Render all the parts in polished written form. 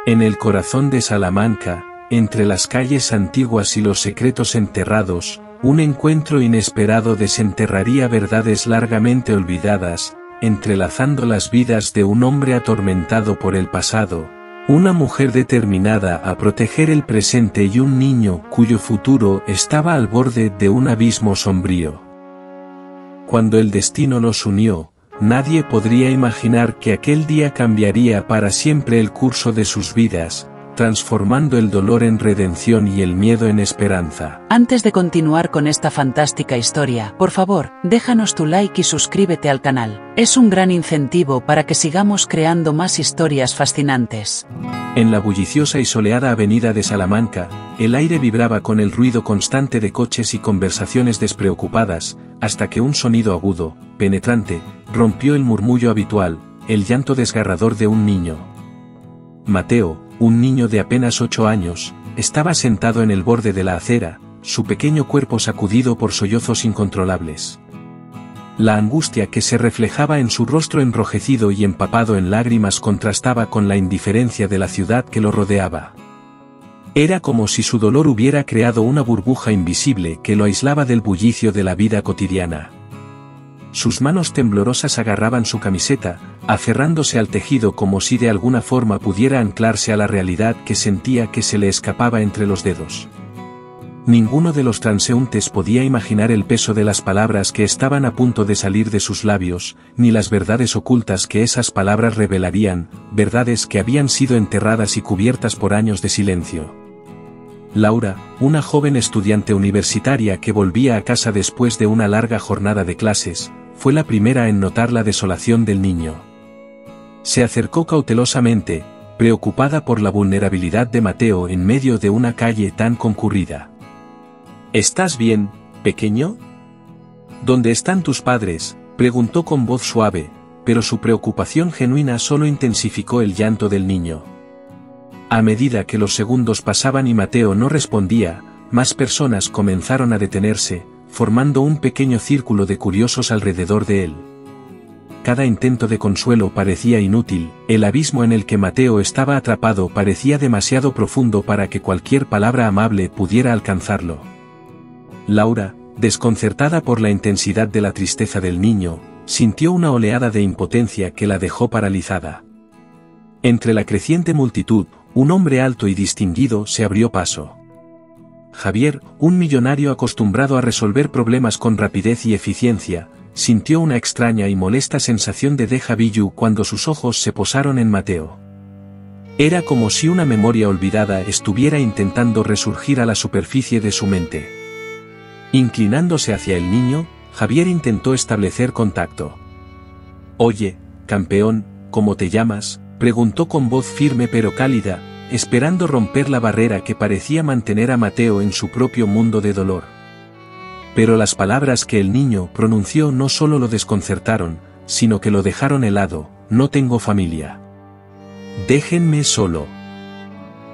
En el corazón de Salamanca, entre las calles antiguas y los secretos enterrados, un encuentro inesperado desenterraría verdades largamente olvidadas, entrelazando las vidas de un hombre atormentado por el pasado, una mujer determinada a proteger el presente y un niño cuyo futuro estaba al borde de un abismo sombrío. Cuando el destino los unió, nadie podría imaginar que aquel día cambiaría para siempre el curso de sus vidas, transformando el dolor en redención y el miedo en esperanza. Antes de continuar con esta fantástica historia, por favor, déjanos tu like y suscríbete al canal. Es un gran incentivo para que sigamos creando más historias fascinantes. En la bulliciosa y soleada avenida de Salamanca, el aire vibraba con el ruido constante de coches y conversaciones despreocupadas, hasta que un sonido agudo, penetrante, rompió el murmullo habitual, el llanto desgarrador de un niño. Mateo, un niño de apenas 8 años, estaba sentado en el borde de la acera, su pequeño cuerpo sacudido por sollozos incontrolables. La angustia que se reflejaba en su rostro enrojecido y empapado en lágrimas contrastaba con la indiferencia de la ciudad que lo rodeaba. Era como si su dolor hubiera creado una burbuja invisible que lo aislaba del bullicio de la vida cotidiana. Sus manos temblorosas agarraban su camiseta, aferrándose al tejido como si de alguna forma pudiera anclarse a la realidad que sentía que se le escapaba entre los dedos. Ninguno de los transeúntes podía imaginar el peso de las palabras que estaban a punto de salir de sus labios, ni las verdades ocultas que esas palabras revelarían, verdades que habían sido enterradas y cubiertas por años de silencio. Laura, una joven estudiante universitaria que volvía a casa después de una larga jornada de clases, fue la primera en notar la desolación del niño. Se acercó cautelosamente, preocupada por la vulnerabilidad de Mateo en medio de una calle tan concurrida. ¿Estás bien, pequeño? ¿Dónde están tus padres?, preguntó con voz suave, pero su preocupación genuina solo intensificó el llanto del niño. A medida que los segundos pasaban y Mateo no respondía, más personas comenzaron a detenerse, formando un pequeño círculo de curiosos alrededor de él. Cada intento de consuelo parecía inútil, el abismo en el que Mateo estaba atrapado parecía demasiado profundo para que cualquier palabra amable pudiera alcanzarlo. Laura, desconcertada por la intensidad de la tristeza del niño, sintió una oleada de impotencia que la dejó paralizada. Entre la creciente multitud, un hombre alto y distinguido se abrió paso. Javier, un millonario acostumbrado a resolver problemas con rapidez y eficiencia, sintió una extraña y molesta sensación de déjà vu cuando sus ojos se posaron en Mateo. Era como si una memoria olvidada estuviera intentando resurgir a la superficie de su mente. Inclinándose hacia el niño, Javier intentó establecer contacto. «Oye, campeón, ¿cómo te llamas?», preguntó con voz firme pero cálida, esperando romper la barrera que parecía mantener a Mateo en su propio mundo de dolor. Pero las palabras que el niño pronunció no solo lo desconcertaron, sino que lo dejaron helado: «No tengo familia. Déjenme solo».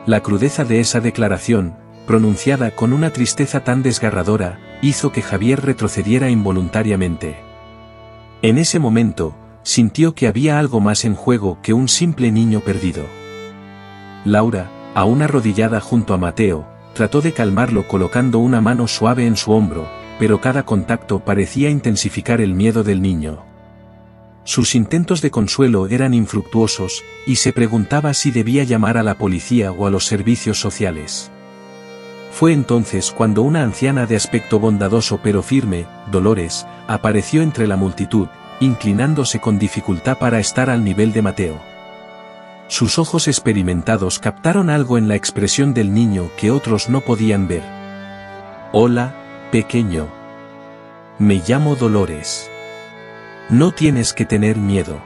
La crudeza de esa declaración, pronunciada con una tristeza tan desgarradora, hizo que Javier retrocediera involuntariamente. En ese momento, sintió que había algo más en juego que un simple niño perdido. Laura, aún arrodillada junto a Mateo, trató de calmarlo colocando una mano suave en su hombro, pero cada contacto parecía intensificar el miedo del niño. Sus intentos de consuelo eran infructuosos, y se preguntaba si debía llamar a la policía o a los servicios sociales. Fue entonces cuando una anciana de aspecto bondadoso pero firme, Dolores, apareció entre la multitud, inclinándose con dificultad para estar al nivel de Mateo. Sus ojos experimentados captaron algo en la expresión del niño que otros no podían ver. «Hola, pequeño. Me llamo Dolores. No tienes que tener miedo.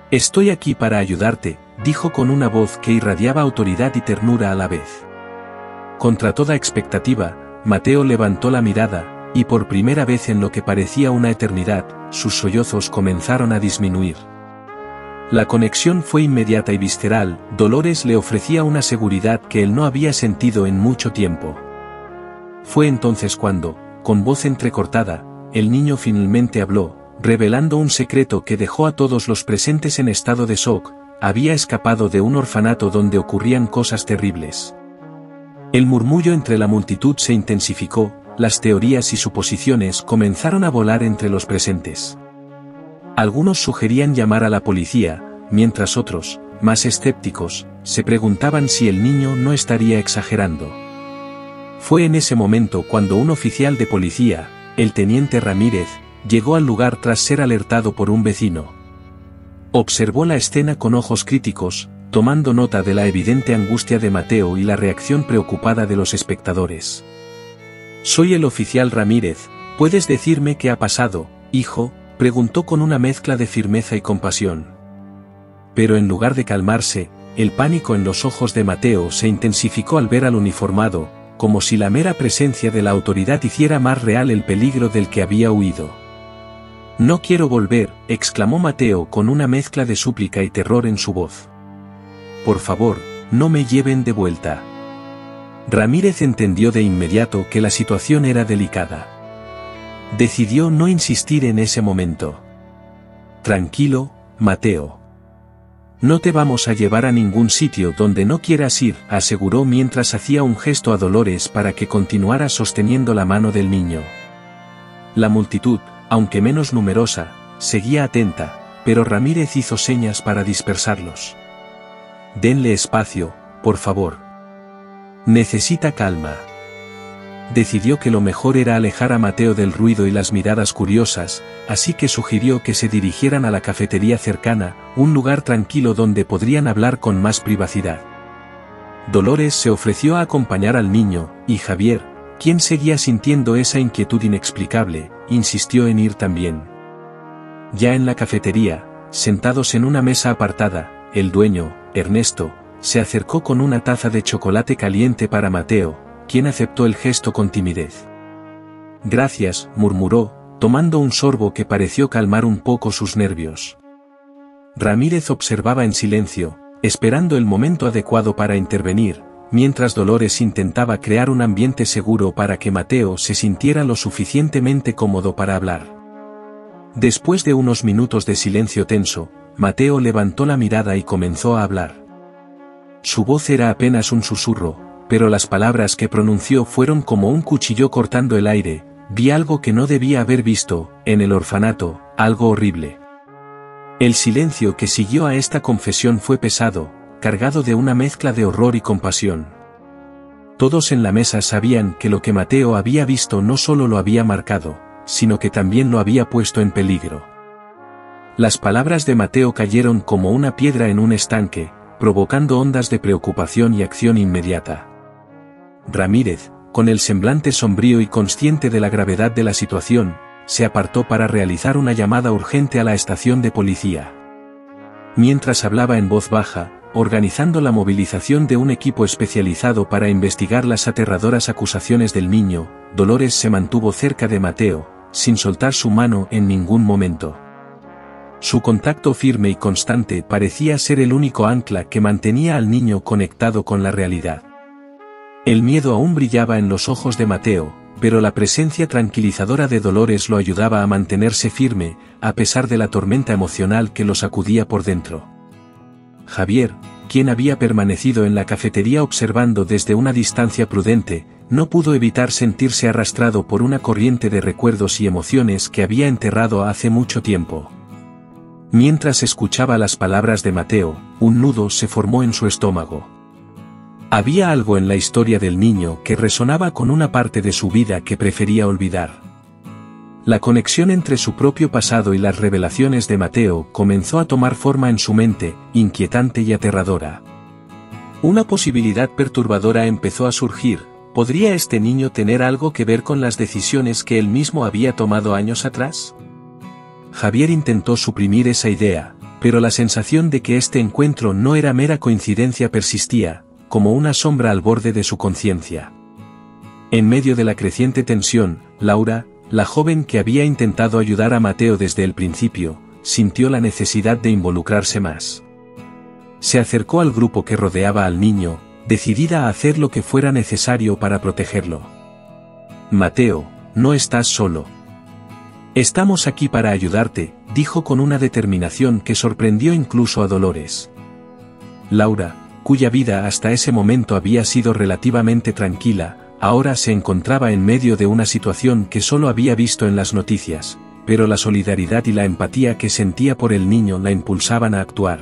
Estoy aquí para ayudarte», dijo con una voz que irradiaba autoridad y ternura a la vez. Contra toda expectativa, Mateo levantó la mirada, y por primera vez en lo que parecía una eternidad, sus sollozos comenzaron a disminuir. La conexión fue inmediata y visceral. Dolores le ofrecía una seguridad que él no había sentido en mucho tiempo. Fue entonces cuando, con voz entrecortada, el niño finalmente habló, revelando un secreto que dejó a todos los presentes en estado de shock, había escapado de un orfanato donde ocurrían cosas terribles. El murmullo entre la multitud se intensificó, las teorías y suposiciones comenzaron a volar entre los presentes. Algunos sugerían llamar a la policía, mientras otros, más escépticos, se preguntaban si el niño no estaría exagerando. Fue en ese momento cuando un oficial de policía, el teniente Ramírez, llegó al lugar tras ser alertado por un vecino. Observó la escena con ojos críticos, tomando nota de la evidente angustia de Mateo y la reacción preocupada de los espectadores. «Soy el oficial Ramírez, ¿puedes decirme qué ha pasado, hijo?», preguntó con una mezcla de firmeza y compasión. Pero en lugar de calmarse, el pánico en los ojos de Mateo se intensificó al ver al uniformado, como si la mera presencia de la autoridad hiciera más real el peligro del que había huido. «No quiero volver», exclamó Mateo con una mezcla de súplica y terror en su voz. «Por favor, no me lleven de vuelta». Ramírez entendió de inmediato que la situación era delicada. Decidió no insistir en ese momento. «Tranquilo, Mateo. No te vamos a llevar a ningún sitio donde no quieras ir», aseguró mientras hacía un gesto a Dolores para que continuara sosteniendo la mano del niño. La multitud, aunque menos numerosa, seguía atenta, pero Ramírez hizo señas para dispersarlos. «Denle espacio, por favor. Necesita calma». Decidió que lo mejor era alejar a Mateo del ruido y las miradas curiosas, así que sugirió que se dirigieran a la cafetería cercana, un lugar tranquilo donde podrían hablar con más privacidad. Dolores se ofreció a acompañar al niño, y Javier, quien seguía sintiendo esa inquietud inexplicable, insistió en ir también. Ya en la cafetería, sentados en una mesa apartada, el dueño, Ernesto, se acercó con una taza de chocolate caliente para Mateo, quien aceptó el gesto con timidez. «Gracias», murmuró, tomando un sorbo que pareció calmar un poco sus nervios. Ramírez observaba en silencio, esperando el momento adecuado para intervenir, mientras Dolores intentaba crear un ambiente seguro para que Mateo se sintiera lo suficientemente cómodo para hablar. Después de unos minutos de silencio tenso, Mateo levantó la mirada y comenzó a hablar. Su voz era apenas un susurro, pero las palabras que pronunció fueron como un cuchillo cortando el aire. «Vi algo que no debía haber visto, en el orfanato, algo horrible». El silencio que siguió a esta confesión fue pesado, cargado de una mezcla de horror y compasión. Todos en la mesa sabían que lo que Mateo había visto no solo lo había marcado, sino que también lo había puesto en peligro. Las palabras de Mateo cayeron como una piedra en un estanque, provocando ondas de preocupación y acción inmediata. Ramírez, con el semblante sombrío y consciente de la gravedad de la situación, se apartó para realizar una llamada urgente a la estación de policía. Mientras hablaba en voz baja, organizando la movilización de un equipo especializado para investigar las aterradoras acusaciones del niño, Dolores se mantuvo cerca de Mateo, sin soltar su mano en ningún momento. Su contacto firme y constante parecía ser el único ancla que mantenía al niño conectado con la realidad. El miedo aún brillaba en los ojos de Mateo, pero la presencia tranquilizadora de Dolores lo ayudaba a mantenerse firme, a pesar de la tormenta emocional que lo sacudía por dentro. Javier, quien había permanecido en la cafetería observando desde una distancia prudente, no pudo evitar sentirse arrastrado por una corriente de recuerdos y emociones que había enterrado hace mucho tiempo. Mientras escuchaba las palabras de Mateo, un nudo se formó en su estómago. Había algo en la historia del niño que resonaba con una parte de su vida que prefería olvidar. La conexión entre su propio pasado y las revelaciones de Mateo comenzó a tomar forma en su mente, inquietante y aterradora. Una posibilidad perturbadora empezó a surgir: ¿podría este niño tener algo que ver con las decisiones que él mismo había tomado años atrás? Javier intentó suprimir esa idea, pero la sensación de que este encuentro no era mera coincidencia persistía, como una sombra al borde de su conciencia. En medio de la creciente tensión, Laura, la joven que había intentado ayudar a Mateo desde el principio, sintió la necesidad de involucrarse más. Se acercó al grupo que rodeaba al niño, decidida a hacer lo que fuera necesario para protegerlo. «Mateo, no estás solo. Estamos aquí para ayudarte», dijo con una determinación que sorprendió incluso a Dolores. Laura, cuya vida hasta ese momento había sido relativamente tranquila, ahora se encontraba en medio de una situación que solo había visto en las noticias, pero la solidaridad y la empatía que sentía por el niño la impulsaban a actuar.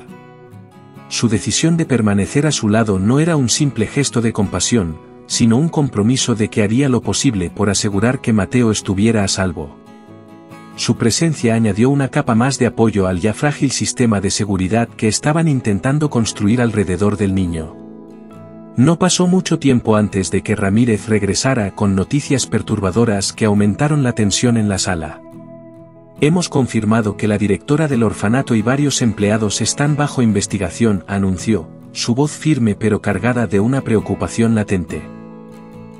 Su decisión de permanecer a su lado no era un simple gesto de compasión, sino un compromiso de que haría lo posible por asegurar que Mateo estuviera a salvo. Su presencia añadió una capa más de apoyo al ya frágil sistema de seguridad que estaban intentando construir alrededor del niño. No pasó mucho tiempo antes de que Ramírez regresara con noticias perturbadoras que aumentaron la tensión en la sala. Hemos confirmado que la directora del orfanato y varios empleados están bajo investigación, anunció, su voz firme pero cargada de una preocupación latente.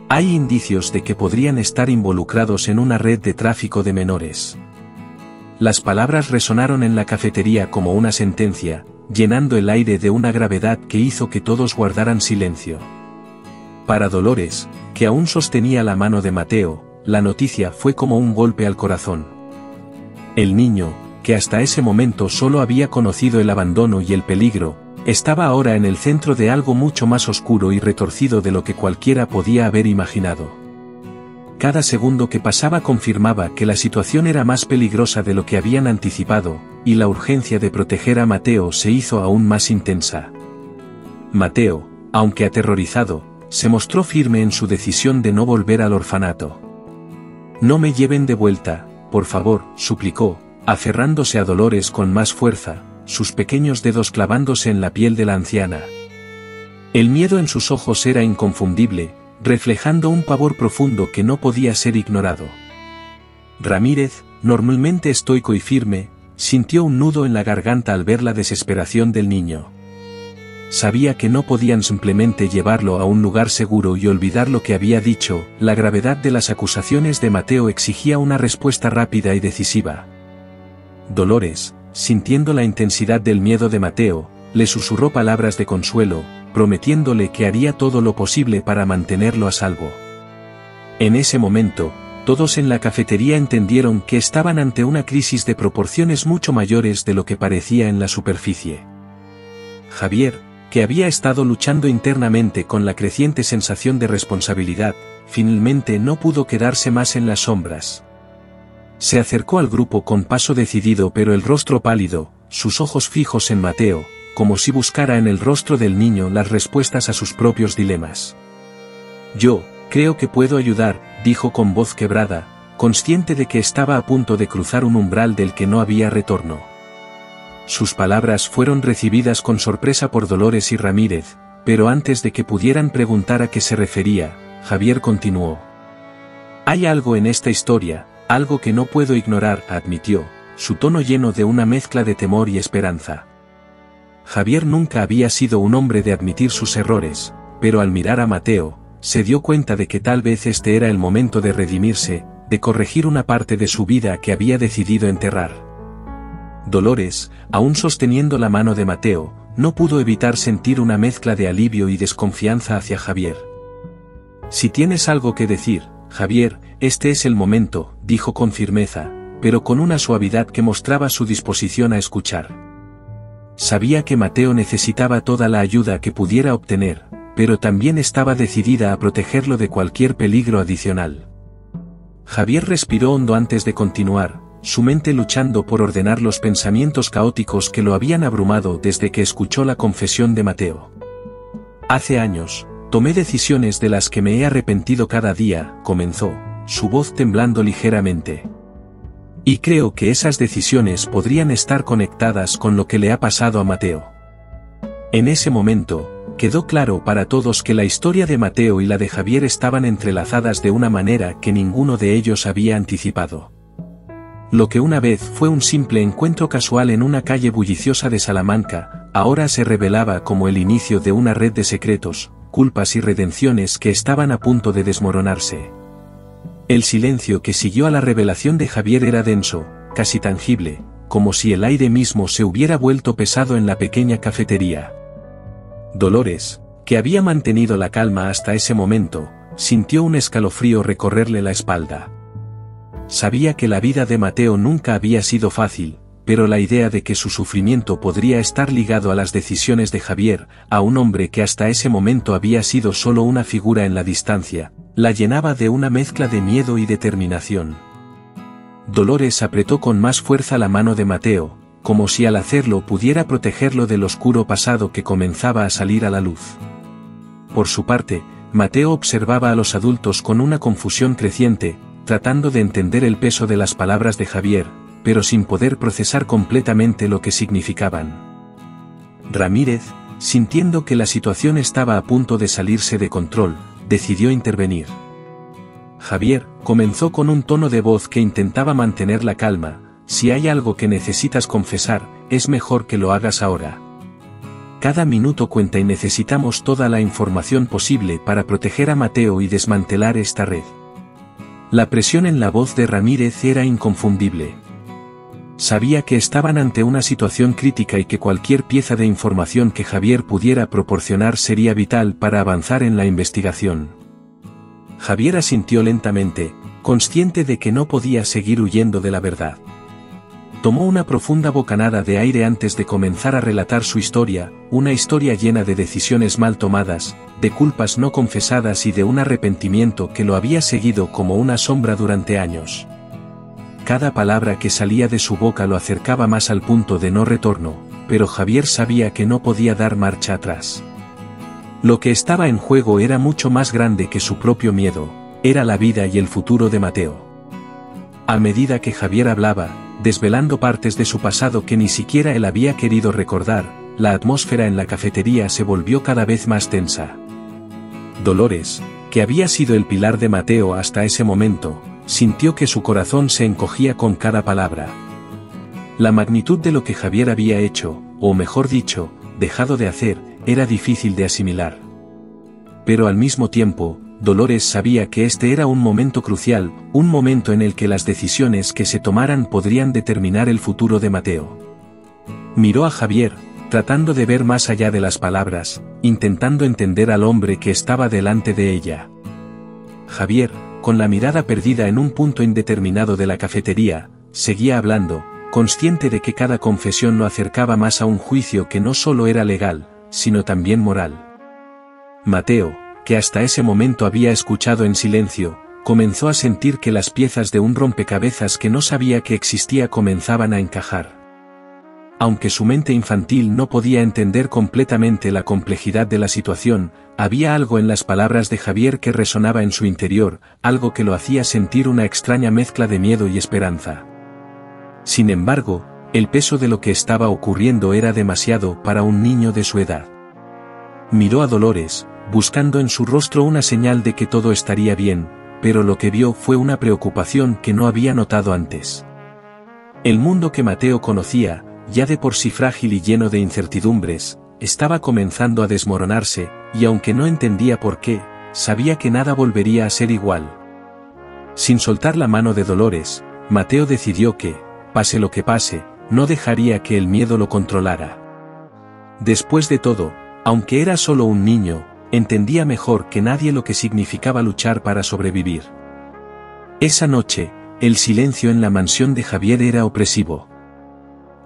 Hay indicios de que podrían estar involucrados en una red de tráfico de menores. Las palabras resonaron en la cafetería como una sentencia, llenando el aire de una gravedad que hizo que todos guardaran silencio. Para Dolores, que aún sostenía la mano de Mateo, la noticia fue como un golpe al corazón. El niño, que hasta ese momento solo había conocido el abandono y el peligro, estaba ahora en el centro de algo mucho más oscuro y retorcido de lo que cualquiera podía haber imaginado. Cada segundo que pasaba confirmaba que la situación era más peligrosa de lo que habían anticipado, y la urgencia de proteger a Mateo se hizo aún más intensa. Mateo, aunque aterrorizado, se mostró firme en su decisión de no volver al orfanato. «No me lleven de vuelta, por favor», suplicó, aferrándose a Dolores con más fuerza, sus pequeños dedos clavándose en la piel de la anciana. El miedo en sus ojos era inconfundible, reflejando un pavor profundo que no podía ser ignorado. Ramírez, normalmente estoico y firme, sintió un nudo en la garganta al ver la desesperación del niño. Sabía que no podían simplemente llevarlo a un lugar seguro y olvidar lo que había dicho, la gravedad de las acusaciones de Mateo exigía una respuesta rápida y decisiva. Dolores, sintiendo la intensidad del miedo de Mateo, le susurró palabras de consuelo, prometiéndole que haría todo lo posible para mantenerlo a salvo. En ese momento, todos en la cafetería entendieron que estaban ante una crisis de proporciones mucho mayores de lo que parecía en la superficie. Javier, que había estado luchando internamente con la creciente sensación de responsabilidad, finalmente no pudo quedarse más en las sombras. Se acercó al grupo con paso decidido pero el rostro pálido, sus ojos fijos en Mateo, como si buscara en el rostro del niño las respuestas a sus propios dilemas. «Yo, creo que puedo ayudar», dijo con voz quebrada, consciente de que estaba a punto de cruzar un umbral del que no había retorno. Sus palabras fueron recibidas con sorpresa por Dolores y Ramírez, pero antes de que pudieran preguntar a qué se refería, Javier continuó. «Hay algo en esta historia, algo que no puedo ignorar», admitió, su tono lleno de una mezcla de temor y esperanza. Javier nunca había sido un hombre de admitir sus errores, pero al mirar a Mateo, se dio cuenta de que tal vez este era el momento de redimirse, de corregir una parte de su vida que había decidido enterrar. Dolores, aún sosteniendo la mano de Mateo, no pudo evitar sentir una mezcla de alivio y desconfianza hacia Javier. «Si tienes algo que decir, Javier, este es el momento», dijo con firmeza, pero con una suavidad que mostraba su disposición a escuchar. Sabía que Mateo necesitaba toda la ayuda que pudiera obtener, pero también estaba decidida a protegerlo de cualquier peligro adicional. Javier respiró hondo antes de continuar, su mente luchando por ordenar los pensamientos caóticos que lo habían abrumado desde que escuchó la confesión de Mateo. «Hace años, tomé decisiones de las que me he arrepentido cada día», comenzó, su voz temblando ligeramente. «Y creo que esas decisiones podrían estar conectadas con lo que le ha pasado a Mateo». En ese momento, quedó claro para todos que la historia de Mateo y la de Javier estaban entrelazadas de una manera que ninguno de ellos había anticipado. Lo que una vez fue un simple encuentro casual en una calle bulliciosa de Salamanca, ahora se revelaba como el inicio de una red de secretos, culpas y redenciones que estaban a punto de desmoronarse. El silencio que siguió a la revelación de Javier era denso, casi tangible, como si el aire mismo se hubiera vuelto pesado en la pequeña cafetería. Dolores, que había mantenido la calma hasta ese momento, sintió un escalofrío recorrerle la espalda. Sabía que la vida de Mateo nunca había sido fácil, pero la idea de que su sufrimiento podría estar ligado a las decisiones de Javier, a un hombre que hasta ese momento había sido solo una figura en la distancia, la llenaba de una mezcla de miedo y determinación. Dolores apretó con más fuerza la mano de Mateo, como si al hacerlo pudiera protegerlo del oscuro pasado que comenzaba a salir a la luz. Por su parte, Mateo observaba a los adultos con una confusión creciente, tratando de entender el peso de las palabras de Javier, pero sin poder procesar completamente lo que significaban. Ramírez, sintiendo que la situación estaba a punto de salirse de control, decidió intervenir. Javier, comenzó con un tono de voz que intentaba mantener la calma: si hay algo que necesitas confesar, es mejor que lo hagas ahora. Cada minuto cuenta y necesitamos toda la información posible para proteger a Mateo y desmantelar esta red. La presión en la voz de Ramírez era inconfundible. Sabía que estaban ante una situación crítica y que cualquier pieza de información que Javier pudiera proporcionar sería vital para avanzar en la investigación. Javier asintió lentamente, consciente de que no podía seguir huyendo de la verdad. Tomó una profunda bocanada de aire antes de comenzar a relatar su historia, una historia llena de decisiones mal tomadas, de culpas no confesadas y de un arrepentimiento que lo había seguido como una sombra durante años. Cada palabra que salía de su boca lo acercaba más al punto de no retorno, pero Javier sabía que no podía dar marcha atrás. Lo que estaba en juego era mucho más grande que su propio miedo, era la vida y el futuro de Mateo. A medida que Javier hablaba, desvelando partes de su pasado que ni siquiera él había querido recordar, la atmósfera en la cafetería se volvió cada vez más tensa. Dolores, que había sido el pilar de Mateo hasta ese momento, sintió que su corazón se encogía con cada palabra. La magnitud de lo que Javier había hecho, o mejor dicho, dejado de hacer, era difícil de asimilar. Pero al mismo tiempo, Dolores sabía que este era un momento crucial, un momento en el que las decisiones que se tomaran podrían determinar el futuro de Mateo. Miró a Javier, tratando de ver más allá de las palabras, intentando entender al hombre que estaba delante de ella. Javier, con la mirada perdida en un punto indeterminado de la cafetería, seguía hablando, consciente de que cada confesión lo acercaba más a un juicio que no solo era legal, sino también moral. Mateo, que hasta ese momento había escuchado en silencio, comenzó a sentir que las piezas de un rompecabezas que no sabía que existía comenzaban a encajar. Aunque su mente infantil no podía entender completamente la complejidad de la situación, había algo en las palabras de Javier que resonaba en su interior, algo que lo hacía sentir una extraña mezcla de miedo y esperanza. Sin embargo, el peso de lo que estaba ocurriendo era demasiado para un niño de su edad. Miró a Dolores, buscando en su rostro una señal de que todo estaría bien, pero lo que vio fue una preocupación que no había notado antes. El mundo que Mateo conocía, ya de por sí frágil y lleno de incertidumbres, estaba comenzando a desmoronarse, y aunque no entendía por qué, sabía que nada volvería a ser igual. Sin soltar la mano de Dolores, Mateo decidió que, pase lo que pase, no dejaría que el miedo lo controlara. Después de todo, aunque era solo un niño, entendía mejor que nadie lo que significaba luchar para sobrevivir. Esa noche, el silencio en la mansión de Javier era opresivo.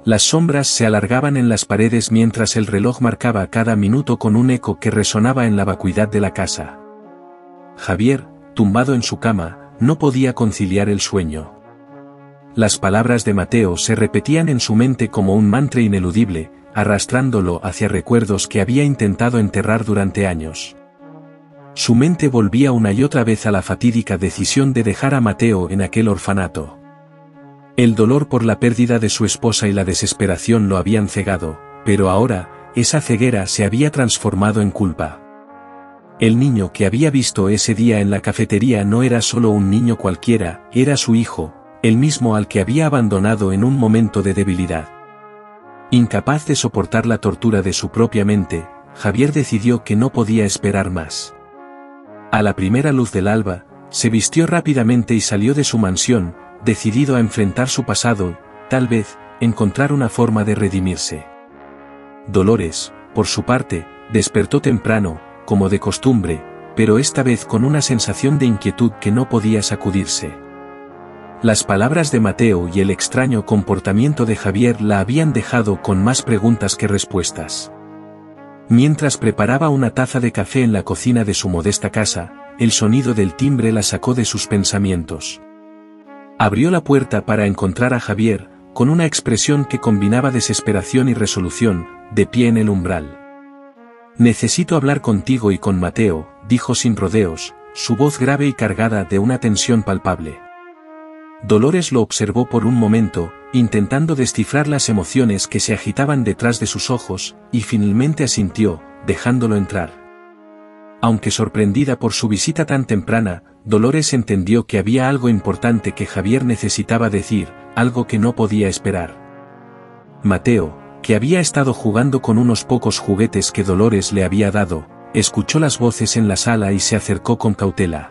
Las sombras se alargaban en las paredes mientras el reloj marcaba cada minuto con un eco que resonaba en la vacuidad de la casa. Javier, tumbado en su cama, no podía conciliar el sueño. Las palabras de Mateo se repetían en su mente como un mantra ineludible, arrastrándolo hacia recuerdos que había intentado enterrar durante años. Su mente volvía una y otra vez a la fatídica decisión de dejar a Mateo en aquel orfanato. El dolor por la pérdida de su esposa y la desesperación lo habían cegado, pero ahora, esa ceguera se había transformado en culpa. El niño que había visto ese día en la cafetería no era solo un niño cualquiera, era su hijo, el mismo al que había abandonado en un momento de debilidad. Incapaz de soportar la tortura de su propia mente, Javier decidió que no podía esperar más. A la primera luz del alba, se vistió rápidamente y salió de su mansión, decidido a enfrentar su pasado y, tal vez, encontrar una forma de redimirse. Dolores, por su parte, despertó temprano, como de costumbre, pero esta vez con una sensación de inquietud que no podía sacudirse. Las palabras de Mateo y el extraño comportamiento de Javier la habían dejado con más preguntas que respuestas. Mientras preparaba una taza de café en la cocina de su modesta casa, el sonido del timbre la sacó de sus pensamientos. Abrió la puerta para encontrar a Javier, con una expresión que combinaba desesperación y resolución, de pie en el umbral. «Necesito hablar contigo y con Mateo», dijo sin rodeos, su voz grave y cargada de una tensión palpable. Dolores lo observó por un momento, intentando descifrar las emociones que se agitaban detrás de sus ojos, y finalmente asintió, dejándolo entrar. Aunque sorprendida por su visita tan temprana, Dolores entendió que había algo importante que Javier necesitaba decir, algo que no podía esperar. Mateo, que había estado jugando con unos pocos juguetes que Dolores le había dado, escuchó las voces en la sala y se acercó con cautela.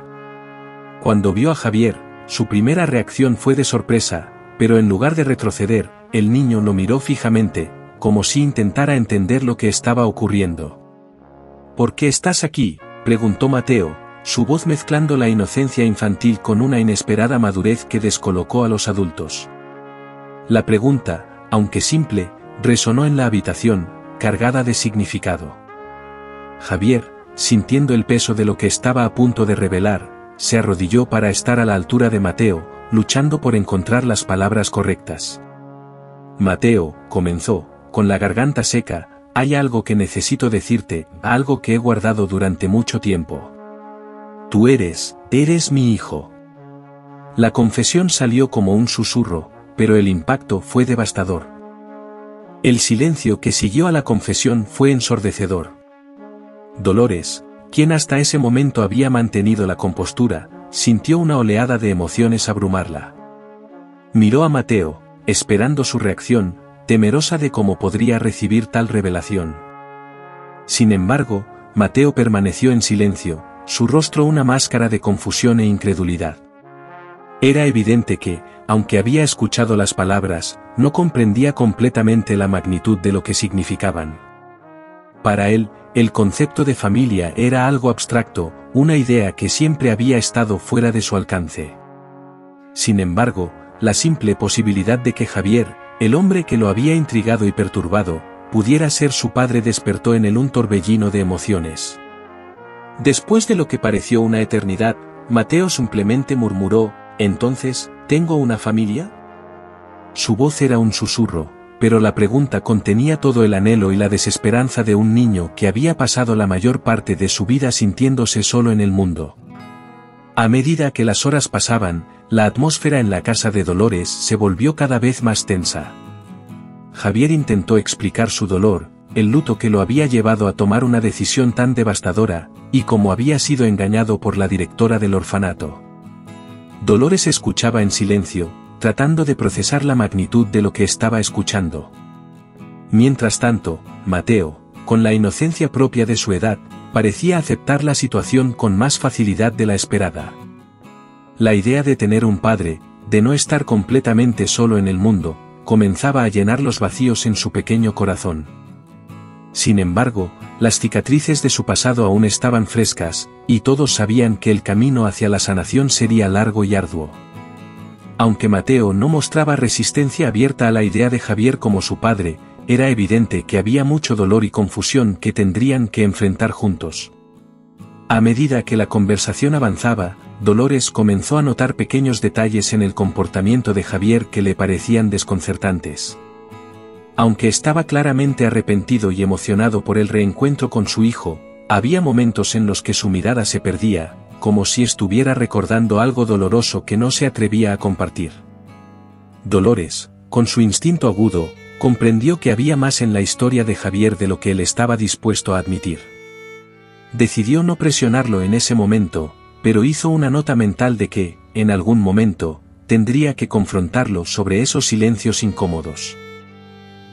Cuando vio a Javier, su primera reacción fue de sorpresa, pero en lugar de retroceder, el niño lo miró fijamente, como si intentara entender lo que estaba ocurriendo. «¿Por qué estás aquí?», preguntó Mateo, su voz mezclando la inocencia infantil con una inesperada madurez que descolocó a los adultos. La pregunta, aunque simple, resonó en la habitación, cargada de significado. Javier, sintiendo el peso de lo que estaba a punto de revelar, se arrodilló para estar a la altura de Mateo, luchando por encontrar las palabras correctas. «Mateo», comenzó, con la garganta seca, «hay algo que necesito decirte, algo que he guardado durante mucho tiempo. Tú eres mi hijo». La confesión salió como un susurro, pero el impacto fue devastador. El silencio que siguió a la confesión fue ensordecedor. Dolores, quien hasta ese momento había mantenido la compostura, sintió una oleada de emociones abrumarla. Miró a Mateo, esperando su reacción, temerosa de cómo podría recibir tal revelación. Sin embargo, Mateo permaneció en silencio, su rostro una máscara de confusión e incredulidad. Era evidente que, aunque había escuchado las palabras, no comprendía completamente la magnitud de lo que significaban. Para él, el concepto de familia era algo abstracto, una idea que siempre había estado fuera de su alcance. Sin embargo, la simple posibilidad de que Javier, el hombre que lo había intrigado y perturbado, pudiera ser su padre despertó en él un torbellino de emociones. Después de lo que pareció una eternidad, Mateo simplemente murmuró, «¿Entonces, tengo una familia?». Su voz era un susurro, pero la pregunta contenía todo el anhelo y la desesperanza de un niño que había pasado la mayor parte de su vida sintiéndose solo en el mundo. A medida que las horas pasaban, la atmósfera en la casa de Dolores se volvió cada vez más tensa. Javier intentó explicar su dolor, el luto que lo había llevado a tomar una decisión tan devastadora, y cómo había sido engañado por la directora del orfanato. Dolores escuchaba en silencio, tratando de procesar la magnitud de lo que estaba escuchando. Mientras tanto, Mateo, con la inocencia propia de su edad, parecía aceptar la situación con más facilidad de la esperada. La idea de tener un padre, de no estar completamente solo en el mundo, comenzaba a llenar los vacíos en su pequeño corazón. Sin embargo, las cicatrices de su pasado aún estaban frescas, y todos sabían que el camino hacia la sanación sería largo y arduo. Aunque Mateo no mostraba resistencia abierta a la idea de Javier como su padre, era evidente que había mucho dolor y confusión que tendrían que enfrentar juntos. A medida que la conversación avanzaba, Dolores comenzó a notar pequeños detalles en el comportamiento de Javier que le parecían desconcertantes. Aunque estaba claramente arrepentido y emocionado por el reencuentro con su hijo, había momentos en los que su mirada se perdía, como si estuviera recordando algo doloroso que no se atrevía a compartir. Dolores, con su instinto agudo, comprendió que había más en la historia de Javier de lo que él estaba dispuesto a admitir. Decidió no presionarlo en ese momento, pero hizo una nota mental de que, en algún momento, tendría que confrontarlo sobre esos silencios incómodos.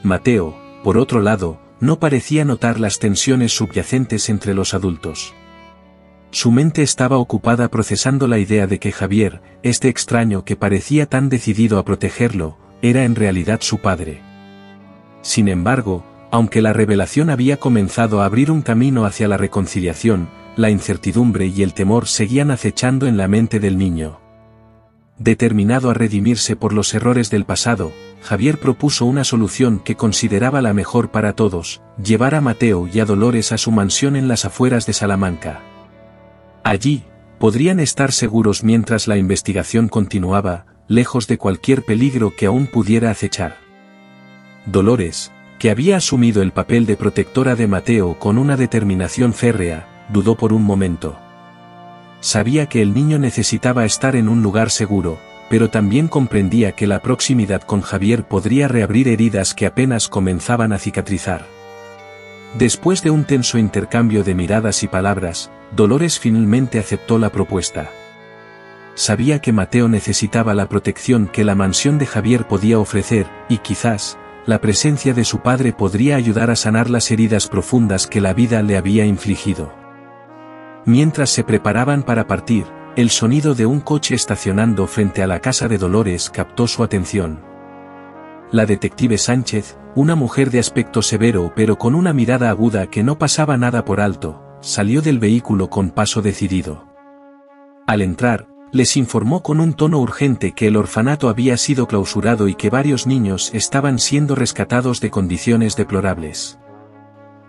Mateo, por otro lado, no parecía notar las tensiones subyacentes entre los adultos. Su mente estaba ocupada procesando la idea de que Javier, este extraño que parecía tan decidido a protegerlo, era en realidad su padre. Sin embargo, aunque la revelación había comenzado a abrir un camino hacia la reconciliación, la incertidumbre y el temor seguían acechando en la mente del niño. Determinado a redimirse por los errores del pasado, Javier propuso una solución que consideraba la mejor para todos: llevar a Mateo y a Dolores a su mansión en las afueras de Salamanca. Allí, podrían estar seguros mientras la investigación continuaba, lejos de cualquier peligro que aún pudiera acechar. Dolores, que había asumido el papel de protectora de Mateo con una determinación férrea, dudó por un momento. Sabía que el niño necesitaba estar en un lugar seguro, pero también comprendía que la proximidad con Javier podría reabrir heridas que apenas comenzaban a cicatrizar. Después de un tenso intercambio de miradas y palabras, Dolores finalmente aceptó la propuesta. Sabía que Mateo necesitaba la protección que la mansión de Javier podía ofrecer, y quizás, la presencia de su padre podría ayudar a sanar las heridas profundas que la vida le había infligido. Mientras se preparaban para partir, el sonido de un coche estacionando frente a la casa de Dolores captó su atención. La detective Sánchez, una mujer de aspecto severo pero con una mirada aguda que no pasaba nada por alto, salió del vehículo con paso decidido. Al entrar, les informó con un tono urgente que el orfanato había sido clausurado y que varios niños estaban siendo rescatados de condiciones deplorables.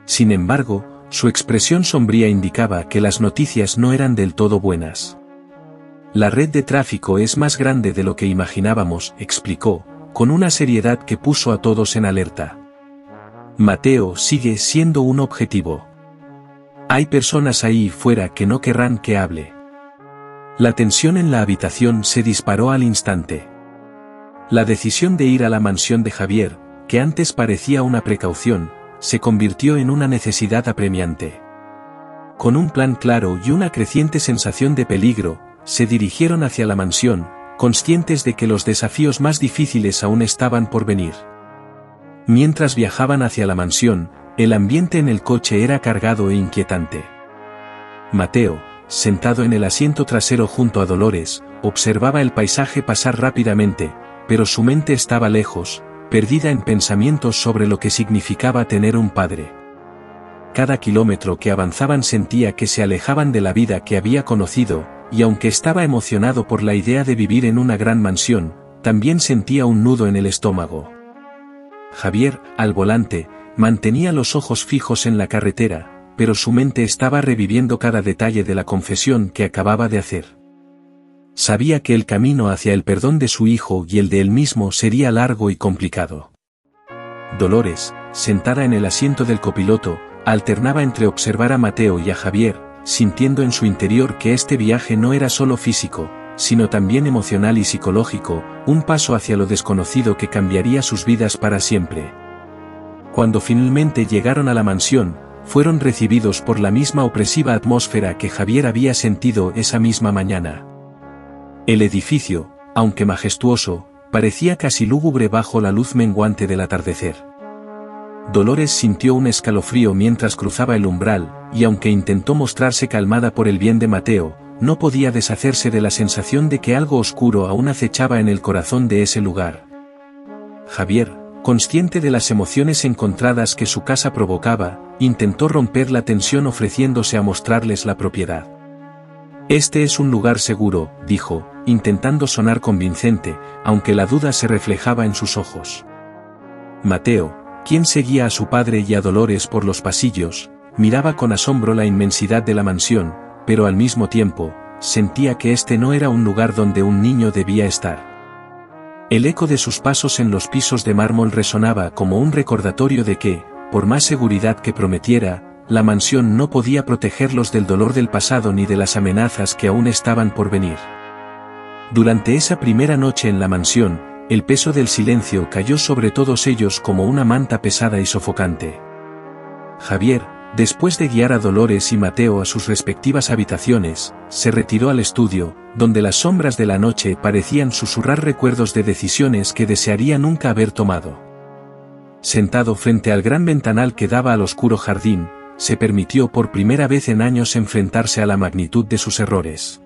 Sin embargo, su expresión sombría indicaba que las noticias no eran del todo buenas. La red de tráfico es más grande de lo que imaginábamos, explicó, con una seriedad que puso a todos en alerta. Mateo sigue siendo un objetivo. Hay personas ahí fuera que no querrán que hable. La tensión en la habitación se disparó al instante. La decisión de ir a la mansión de Javier, que antes parecía una precaución, se convirtió en una necesidad apremiante. Con un plan claro y una creciente sensación de peligro, se dirigieron hacia la mansión, conscientes de que los desafíos más difíciles aún estaban por venir. Mientras viajaban hacia la mansión, el ambiente en el coche era cargado e inquietante. Mateo, sentado en el asiento trasero junto a Dolores, observaba el paisaje pasar rápidamente, pero su mente estaba lejos, perdida en pensamientos sobre lo que significaba tener un padre. Cada kilómetro que avanzaban sentía que se alejaban de la vida que había conocido, y aunque estaba emocionado por la idea de vivir en una gran mansión, también sentía un nudo en el estómago. Javier, al volante, mantenía los ojos fijos en la carretera, pero su mente estaba reviviendo cada detalle de la confesión que acababa de hacer. Sabía que el camino hacia el perdón de su hijo y el de él mismo sería largo y complicado. Dolores, sentada en el asiento del copiloto, alternaba entre observar a Mateo y a Javier, sintiendo en su interior que este viaje no era solo físico, sino también emocional y psicológico, un paso hacia lo desconocido que cambiaría sus vidas para siempre. Cuando finalmente llegaron a la mansión, fueron recibidos por la misma opresiva atmósfera que Javier había sentido esa misma mañana. El edificio, aunque majestuoso, parecía casi lúgubre bajo la luz menguante del atardecer. Dolores sintió un escalofrío mientras cruzaba el umbral, y aunque intentó mostrarse calmada por el bien de Mateo, no podía deshacerse de la sensación de que algo oscuro aún acechaba en el corazón de ese lugar. Javier, consciente de las emociones encontradas que su casa provocaba, intentó romper la tensión ofreciéndose a mostrarles la propiedad. Este es un lugar seguro, dijo, intentando sonar convincente, aunque la duda se reflejaba en sus ojos. Mateo, quien seguía a su padre y a Dolores por los pasillos, miraba con asombro la inmensidad de la mansión, pero al mismo tiempo, sentía que este no era un lugar donde un niño debía estar. El eco de sus pasos en los pisos de mármol resonaba como un recordatorio de que, por más seguridad que prometiera, la mansión no podía protegerlos del dolor del pasado ni de las amenazas que aún estaban por venir. Durante esa primera noche en la mansión, el peso del silencio cayó sobre todos ellos como una manta pesada y sofocante. Javier, después de guiar a Dolores y Mateo a sus respectivas habitaciones, se retiró al estudio, donde las sombras de la noche parecían susurrar recuerdos de decisiones que desearía nunca haber tomado. Sentado frente al gran ventanal que daba al oscuro jardín, se permitió por primera vez en años enfrentarse a la magnitud de sus errores.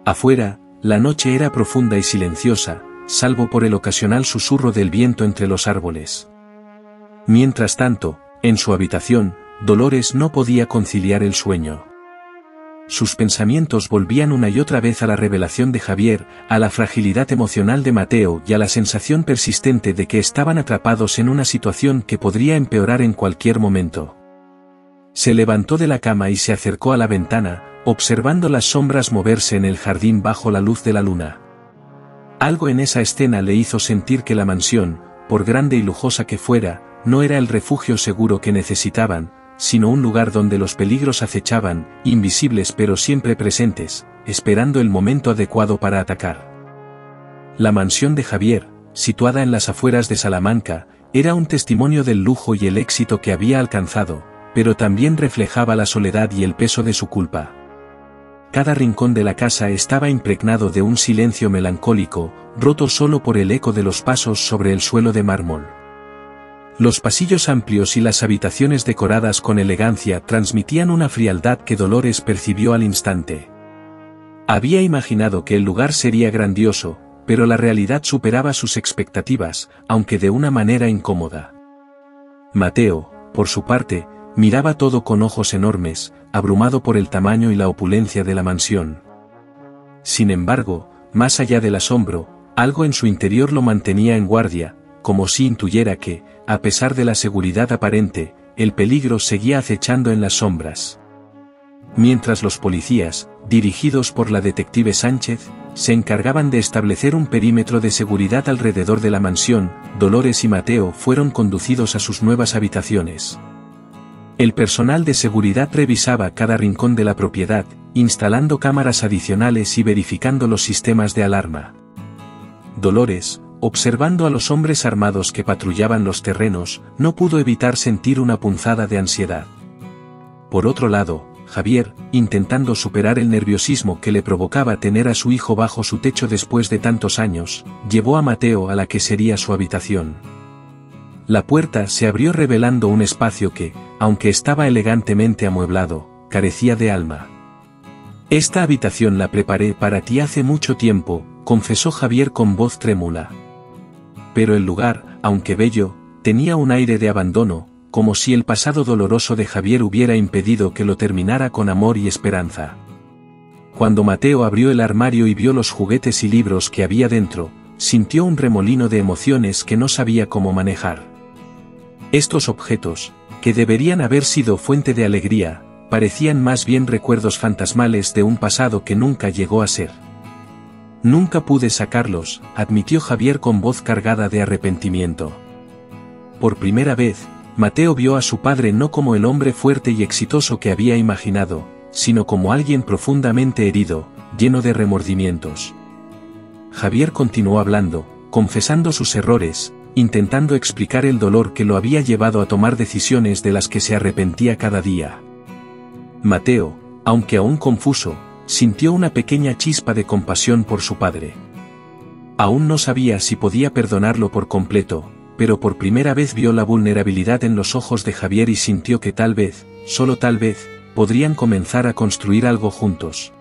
Afuera, la noche era profunda y silenciosa, salvo por el ocasional susurro del viento entre los árboles. Mientras tanto, en su habitación, Dolores no podía conciliar el sueño. Sus pensamientos volvían una y otra vez a la revelación de Javier, a la fragilidad emocional de Mateo y a la sensación persistente de que estaban atrapados en una situación que podría empeorar en cualquier momento. Se levantó de la cama y se acercó a la ventana, observando las sombras moverse en el jardín bajo la luz de la luna. Algo en esa escena le hizo sentir que la mansión, por grande y lujosa que fuera, no era el refugio seguro que necesitaban, sino un lugar donde los peligros acechaban, invisibles pero siempre presentes, esperando el momento adecuado para atacar. La mansión de Javier, situada en las afueras de Salamanca, era un testimonio del lujo y el éxito que había alcanzado, pero también reflejaba la soledad y el peso de su culpa. Cada rincón de la casa estaba impregnado de un silencio melancólico, roto solo por el eco de los pasos sobre el suelo de mármol. Los pasillos amplios y las habitaciones decoradas con elegancia transmitían una frialdad que Dolores percibió al instante. Había imaginado que el lugar sería grandioso, pero la realidad superaba sus expectativas, aunque de una manera incómoda. Mateo, por su parte, miraba todo con ojos enormes, abrumado por el tamaño y la opulencia de la mansión. Sin embargo, más allá del asombro, algo en su interior lo mantenía en guardia, como si intuyera que, a pesar de la seguridad aparente, el peligro seguía acechando en las sombras. Mientras los policías, dirigidos por la detective Sánchez, se encargaban de establecer un perímetro de seguridad alrededor de la mansión, Dolores y Mateo fueron conducidos a sus nuevas habitaciones. El personal de seguridad revisaba cada rincón de la propiedad, instalando cámaras adicionales y verificando los sistemas de alarma. Dolores, observando a los hombres armados que patrullaban los terrenos, no pudo evitar sentir una punzada de ansiedad. Por otro lado, Javier, intentando superar el nerviosismo que le provocaba tener a su hijo bajo su techo después de tantos años, llevó a Mateo a la que sería su habitación. La puerta se abrió revelando un espacio que, aunque estaba elegantemente amueblado, carecía de alma. «Esta habitación la preparé para ti hace mucho tiempo», confesó Javier con voz trémula. Pero el lugar, aunque bello, tenía un aire de abandono, como si el pasado doloroso de Javier hubiera impedido que lo terminara con amor y esperanza. Cuando Mateo abrió el armario y vio los juguetes y libros que había dentro, sintió un remolino de emociones que no sabía cómo manejar. Estos objetos, que deberían haber sido fuente de alegría, parecían más bien recuerdos fantasmales de un pasado que nunca llegó a ser. «Nunca pude sacarlos», admitió Javier con voz cargada de arrepentimiento. Por primera vez, Mateo vio a su padre no como el hombre fuerte y exitoso que había imaginado, sino como alguien profundamente herido, lleno de remordimientos. Javier continuó hablando, confesando sus errores, intentando explicar el dolor que lo había llevado a tomar decisiones de las que se arrepentía cada día. Mateo, aunque aún confuso, sintió una pequeña chispa de compasión por su padre. Aún no sabía si podía perdonarlo por completo, pero por primera vez vio la vulnerabilidad en los ojos de Javier y sintió que tal vez, solo tal vez, podrían comenzar a construir algo juntos.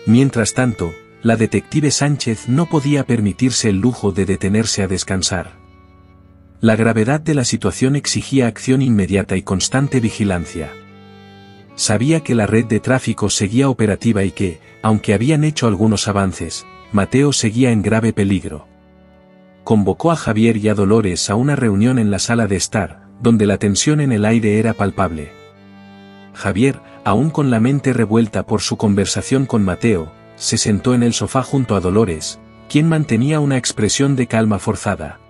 Mientras tanto, la detective Sánchez no podía permitirse el lujo de detenerse a descansar. La gravedad de la situación exigía acción inmediata y constante vigilancia. Sabía que la red de tráfico seguía operativa y que, aunque habían hecho algunos avances, Mateo seguía en grave peligro. Convocó a Javier y a Dolores a una reunión en la sala de estar, donde la tensión en el aire era palpable. Javier, aún con la mente revuelta por su conversación con Mateo, se sentó en el sofá junto a Dolores, quien mantenía una expresión de calma forzada.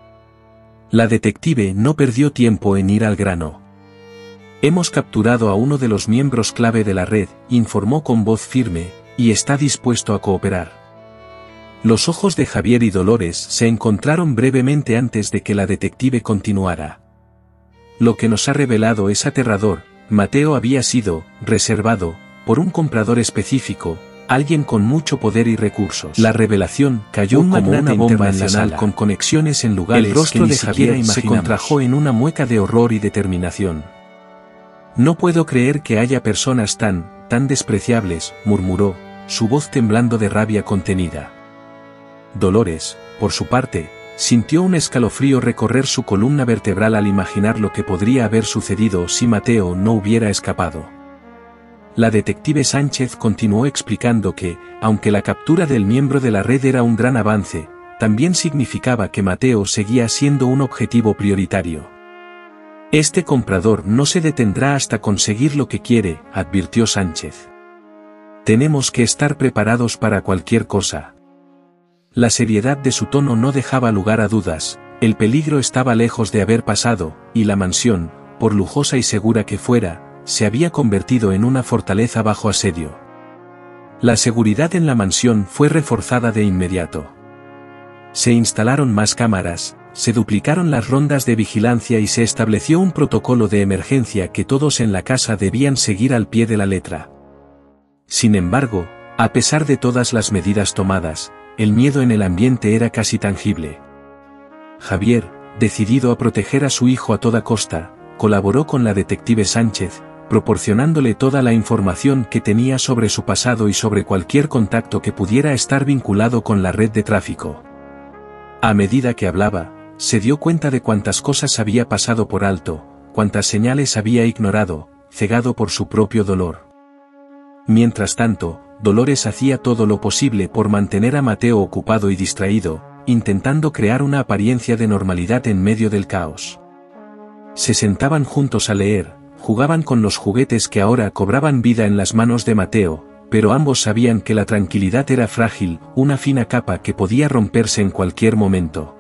La detective no perdió tiempo en ir al grano. «Hemos capturado a uno de los miembros clave de la red», informó con voz firme, «y está dispuesto a cooperar». Los ojos de Javier y Dolores se encontraron brevemente antes de que la detective continuara. «Lo que nos ha revelado es aterrador. Mateo había sido reservado por un comprador específico, alguien con mucho poder y recursos». La revelación cayó como una bomba en la sala, con conexiones en lugares el rostro de Javier se contrajo en una mueca de horror y determinación. «No puedo creer que haya personas tan despreciables», murmuró, su voz temblando de rabia contenida. Dolores, por su parte, sintió un escalofrío recorrer su columna vertebral al imaginar lo que podría haber sucedido si Mateo no hubiera escapado. La detective Sánchez continuó explicando que, aunque la captura del miembro de la red era un gran avance, también significaba que Mateo seguía siendo un objetivo prioritario. Este comprador no se detendrá hasta conseguir lo que quiere, advirtió Sánchez. Tenemos que estar preparados para cualquier cosa. La seriedad de su tono no dejaba lugar a dudas, el peligro estaba lejos de haber pasado, y la mansión, por lujosa y segura que fuera, se había convertido en una fortaleza bajo asedio. La seguridad en la mansión fue reforzada de inmediato. Se instalaron más cámaras, se duplicaron las rondas de vigilancia y se estableció un protocolo de emergencia que todos en la casa debían seguir al pie de la letra. Sin embargo, a pesar de todas las medidas tomadas, el miedo en el ambiente era casi tangible. Javier, decidido a proteger a su hijo a toda costa, colaboró con la detective Sánchez, proporcionándole toda la información que tenía sobre su pasado y sobre cualquier contacto que pudiera estar vinculado con la red de tráfico. A medida que hablaba, se dio cuenta de cuántas cosas había pasado por alto, cuántas señales había ignorado, cegado por su propio dolor. Mientras tanto, Dolores hacía todo lo posible por mantener a Mateo ocupado y distraído, intentando crear una apariencia de normalidad en medio del caos. Se sentaban juntos a leer, jugaban con los juguetes que ahora cobraban vida en las manos de Mateo, pero ambos sabían que la tranquilidad era frágil, una fina capa que podía romperse en cualquier momento.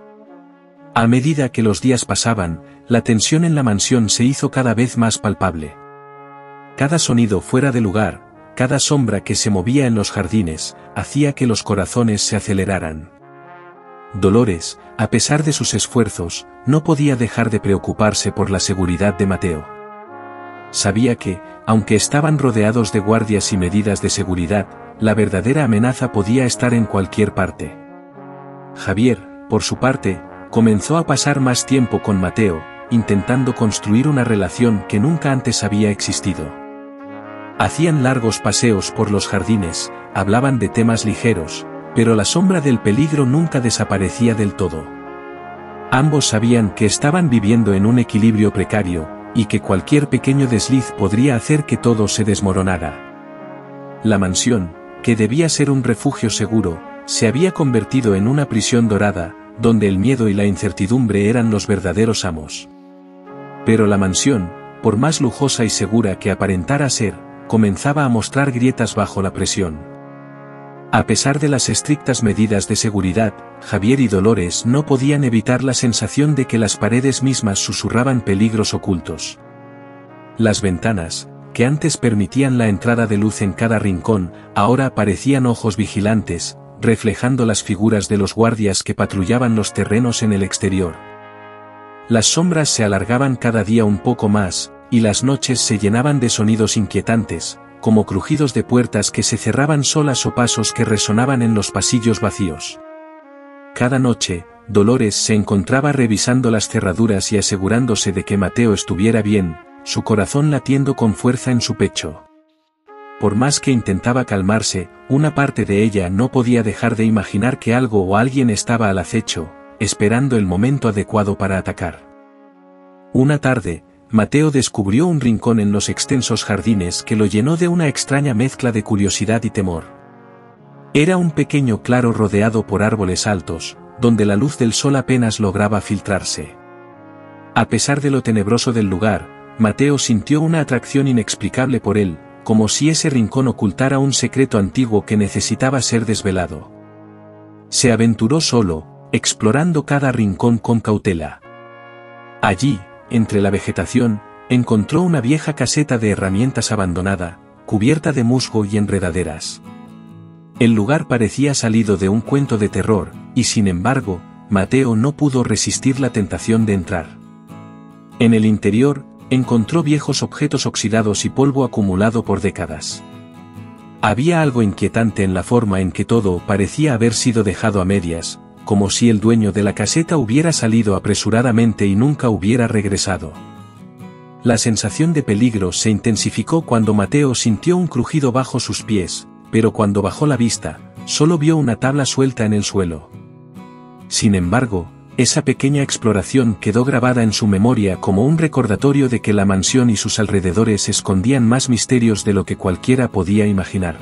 A medida que los días pasaban, la tensión en la mansión se hizo cada vez más palpable. Cada sonido fuera de lugar, cada sombra que se movía en los jardines, hacía que los corazones se aceleraran. Dolores, a pesar de sus esfuerzos, no podía dejar de preocuparse por la seguridad de Mateo. Sabía que, aunque estaban rodeados de guardias y medidas de seguridad, la verdadera amenaza podía estar en cualquier parte. Javier, por su parte, comenzó a pasar más tiempo con Mateo, intentando construir una relación que nunca antes había existido. Hacían largos paseos por los jardines, hablaban de temas ligeros, pero la sombra del peligro nunca desaparecía del todo. Ambos sabían que estaban viviendo en un equilibrio precario, y que cualquier pequeño desliz podría hacer que todo se desmoronara. La mansión, que debía ser un refugio seguro, se había convertido en una prisión dorada, donde el miedo y la incertidumbre eran los verdaderos amos. Pero la mansión, por más lujosa y segura que aparentara ser, comenzaba a mostrar grietas bajo la presión. A pesar de las estrictas medidas de seguridad, Javier y Dolores no podían evitar la sensación de que las paredes mismas susurraban peligros ocultos. Las ventanas, que antes permitían la entrada de luz en cada rincón, ahora parecían ojos vigilantes, reflejando las figuras de los guardias que patrullaban los terrenos en el exterior. Las sombras se alargaban cada día un poco más, y las noches se llenaban de sonidos inquietantes, como crujidos de puertas que se cerraban solas o pasos que resonaban en los pasillos vacíos. Cada noche, Dolores se encontraba revisando las cerraduras y asegurándose de que Mateo estuviera bien, su corazón latiendo con fuerza en su pecho. Por más que intentaba calmarse, una parte de ella no podía dejar de imaginar que algo o alguien estaba al acecho, esperando el momento adecuado para atacar. Una tarde, Mateo descubrió un rincón en los extensos jardines que lo llenó de una extraña mezcla de curiosidad y temor. Era un pequeño claro rodeado por árboles altos, donde la luz del sol apenas lograba filtrarse. A pesar de lo tenebroso del lugar, Mateo sintió una atracción inexplicable por él, como si ese rincón ocultara un secreto antiguo que necesitaba ser desvelado. Se aventuró solo, explorando cada rincón con cautela. Allí, entre la vegetación, encontró una vieja caseta de herramientas abandonada, cubierta de musgo y enredaderas. El lugar parecía salido de un cuento de terror, y sin embargo, Mateo no pudo resistir la tentación de entrar. En el interior, encontró viejos objetos oxidados y polvo acumulado por décadas. Había algo inquietante en la forma en que todo parecía haber sido dejado a medias, como si el dueño de la caseta hubiera salido apresuradamente y nunca hubiera regresado. La sensación de peligro se intensificó cuando Mateo sintió un crujido bajo sus pies, pero cuando bajó la vista, solo vio una tabla suelta en el suelo. Sin embargo, Esa pequeña exploración quedó grabada en su memoria como un recordatorio de que la mansión y sus alrededores escondían más misterios de lo que cualquiera podía imaginar.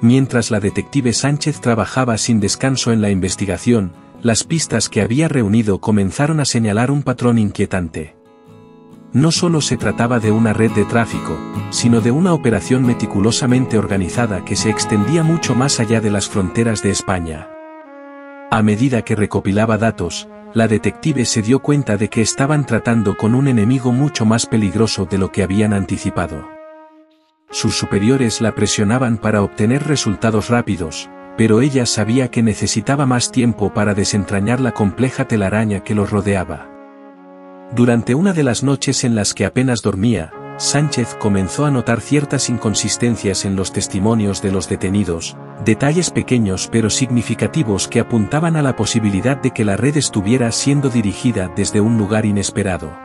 Mientras la detective Sánchez trabajaba sin descanso en la investigación, las pistas que había reunido comenzaron a señalar un patrón inquietante. No solo se trataba de una red de tráfico, sino de una operación meticulosamente organizada que se extendía mucho más allá de las fronteras de España. A medida que recopilaba datos, la detective se dio cuenta de que estaban tratando con un enemigo mucho más peligroso de lo que habían anticipado. Sus superiores la presionaban para obtener resultados rápidos, pero ella sabía que necesitaba más tiempo para desentrañar la compleja telaraña que los rodeaba. Durante una de las noches en las que apenas dormía, Sánchez comenzó a notar ciertas inconsistencias en los testimonios de los detenidos, detalles pequeños pero significativos que apuntaban a la posibilidad de que la red estuviera siendo dirigida desde un lugar inesperado.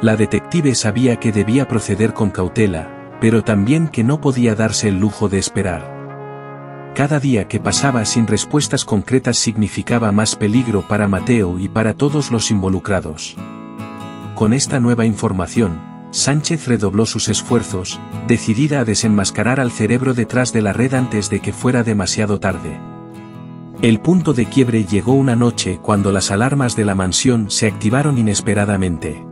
La detective sabía que debía proceder con cautela, pero también que no podía darse el lujo de esperar. Cada día que pasaba sin respuestas concretas significaba más peligro para Mateo y para todos los involucrados. Con esta nueva información, Sánchez redobló sus esfuerzos, decidida a desenmascarar al cerebro detrás de la red antes de que fuera demasiado tarde. El punto de quiebre llegó una noche cuando las alarmas de la mansión se activaron inesperadamente.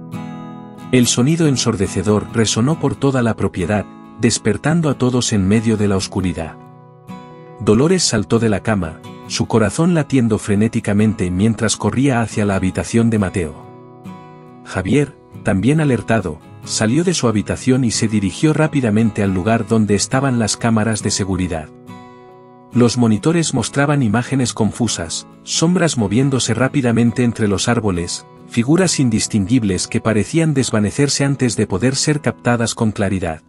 El sonido ensordecedor resonó por toda la propiedad, despertando a todos en medio de la oscuridad. Dolores saltó de la cama, su corazón latiendo frenéticamente mientras corría hacia la habitación de Mateo. Javier, también alertado, salió de su habitación y se dirigió rápidamente al lugar donde estaban las cámaras de seguridad. Los monitores mostraban imágenes confusas, sombras moviéndose rápidamente entre los árboles, figuras indistinguibles que parecían desvanecerse antes de poder ser captadas con claridad.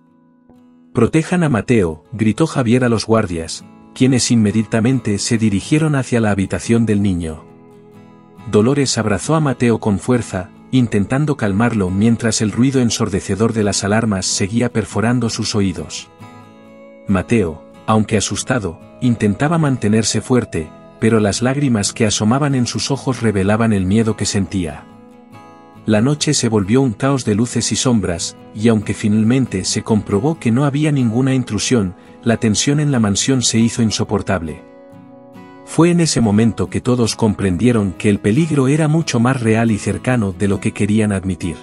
«Protejan a Mateo», gritó Javier a los guardias, quienes inmediatamente se dirigieron hacia la habitación del niño. Dolores abrazó a Mateo con fuerza, intentando calmarlo mientras el ruido ensordecedor de las alarmas seguía perforando sus oídos. Mateo, aunque asustado, intentaba mantenerse fuerte, pero las lágrimas que asomaban en sus ojos revelaban el miedo que sentía. La noche se volvió un caos de luces y sombras, y aunque finalmente se comprobó que no había ninguna intrusión, la tensión en la mansión se hizo insoportable. Fue en ese momento que todos comprendieron que el peligro era mucho más real y cercano de lo que querían admitir.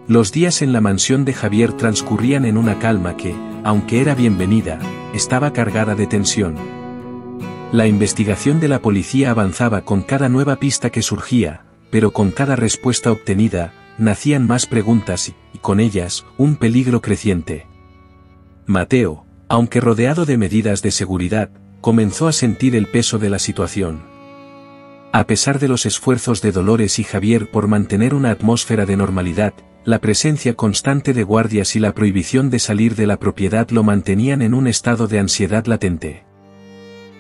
Los días en la mansión de Javier transcurrían en una calma que, aunque era bienvenida, estaba cargada de tensión. La investigación de la policía avanzaba con cada nueva pista que surgía, pero con cada respuesta obtenida, nacían más preguntas y, con ellas, un peligro creciente. Mateo, aunque rodeado de medidas de seguridad, comenzó a sentir el peso de la situación. A pesar de los esfuerzos de Dolores y Javier por mantener una atmósfera de normalidad, la presencia constante de guardias y la prohibición de salir de la propiedad lo mantenían en un estado de ansiedad latente.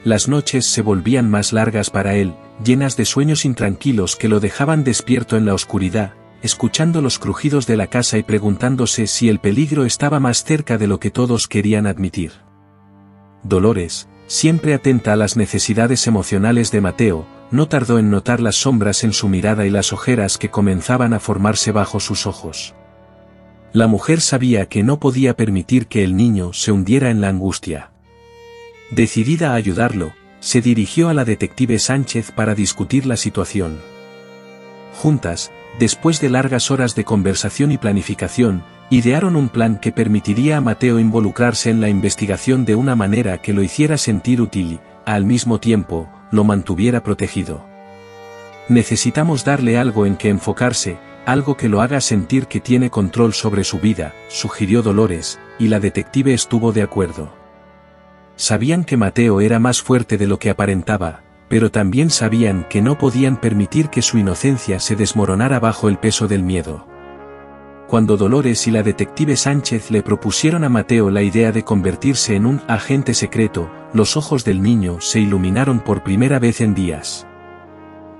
Las noches se volvían más largas para él, llenas de sueños intranquilos que lo dejaban despierto en la oscuridad, escuchando los crujidos de la casa y preguntándose si el peligro estaba más cerca de lo que todos querían admitir. Dolores, siempre atenta a las necesidades emocionales de Mateo, no tardó en notar las sombras en su mirada y las ojeras que comenzaban a formarse bajo sus ojos. La mujer sabía que no podía permitir que el niño se hundiera en la angustia. Decidida a ayudarlo, se dirigió a la detective Sánchez para discutir la situación. Juntas, después de largas horas de conversación y planificación, idearon un plan que permitiría a Mateo involucrarse en la investigación de una manera que lo hiciera sentir útil y, al mismo tiempo, lo mantuviera protegido. Necesitamos darle algo en que enfocarse, algo que lo haga sentir que tiene control sobre su vida, sugirió Dolores, y la detective estuvo de acuerdo. Sabían que Mateo era más fuerte de lo que aparentaba, pero también sabían que no podían permitir que su inocencia se desmoronara bajo el peso del miedo. Cuando Dolores y la detective Sánchez le propusieron a Mateo la idea de convertirse en un agente secreto, los ojos del niño se iluminaron por primera vez en días.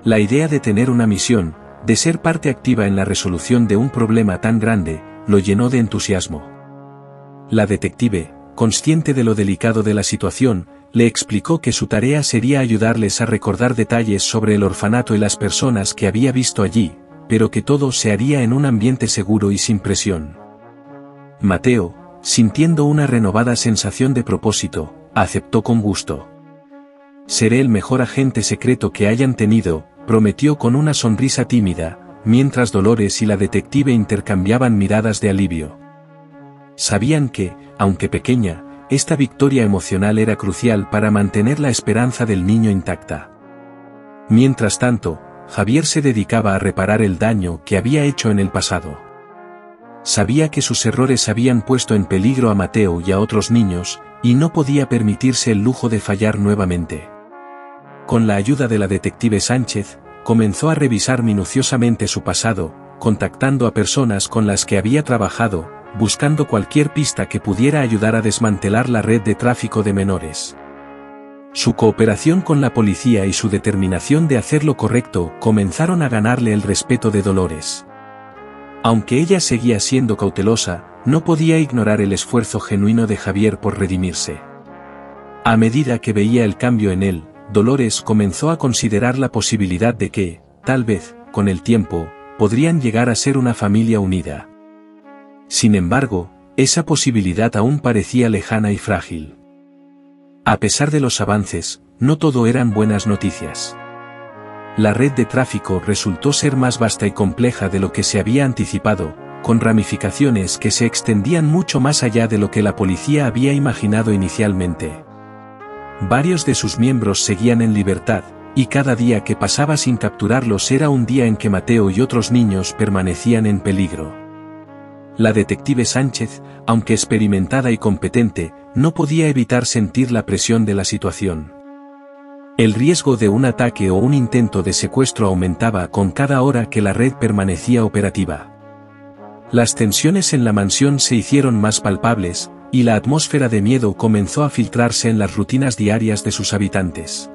La idea de tener una misión, de ser parte activa en la resolución de un problema tan grande, lo llenó de entusiasmo. La detective, consciente de lo delicado de la situación, le explicó que su tarea sería ayudarles a recordar detalles sobre el orfanato y las personas que había visto allí, pero que todo se haría en un ambiente seguro y sin presión. Mateo, sintiendo una renovada sensación de propósito, aceptó con gusto. «Seré el mejor agente secreto que hayan tenido», prometió con una sonrisa tímida, mientras Dolores y la detective intercambiaban miradas de alivio. Sabían que, aunque pequeña, esta victoria emocional era crucial para mantener la esperanza del niño intacta. Mientras tanto, Javier se dedicaba a reparar el daño que había hecho en el pasado. Sabía que sus errores habían puesto en peligro a Mateo y a otros niños, y no podía permitirse el lujo de fallar nuevamente. Con la ayuda de la detective Sánchez, comenzó a revisar minuciosamente su pasado, contactando a personas con las que había trabajado, buscando cualquier pista que pudiera ayudar a desmantelar la red de tráfico de menores. Su cooperación con la policía y su determinación de hacer lo correcto comenzaron a ganarle el respeto de Dolores. Aunque ella seguía siendo cautelosa, no podía ignorar el esfuerzo genuino de Javier por redimirse. A medida que veía el cambio en él, Dolores comenzó a considerar la posibilidad de que, tal vez, con el tiempo, podrían llegar a ser una familia unida. Sin embargo, esa posibilidad aún parecía lejana y frágil. A pesar de los avances, no todo eran buenas noticias. La red de tráfico resultó ser más vasta y compleja de lo que se había anticipado, con ramificaciones que se extendían mucho más allá de lo que la policía había imaginado inicialmente. Varios de sus miembros seguían en libertad, y cada día que pasaba sin capturarlos era un día en que Mateo y otros niños permanecían en peligro. La detective Sánchez, aunque experimentada y competente, no podía evitar sentir la presión de la situación. El riesgo de un ataque o un intento de secuestro aumentaba con cada hora que la red permanecía operativa. Las tensiones en la mansión se hicieron más palpables, y la atmósfera de miedo comenzó a filtrarse en las rutinas diarias de sus habitantes.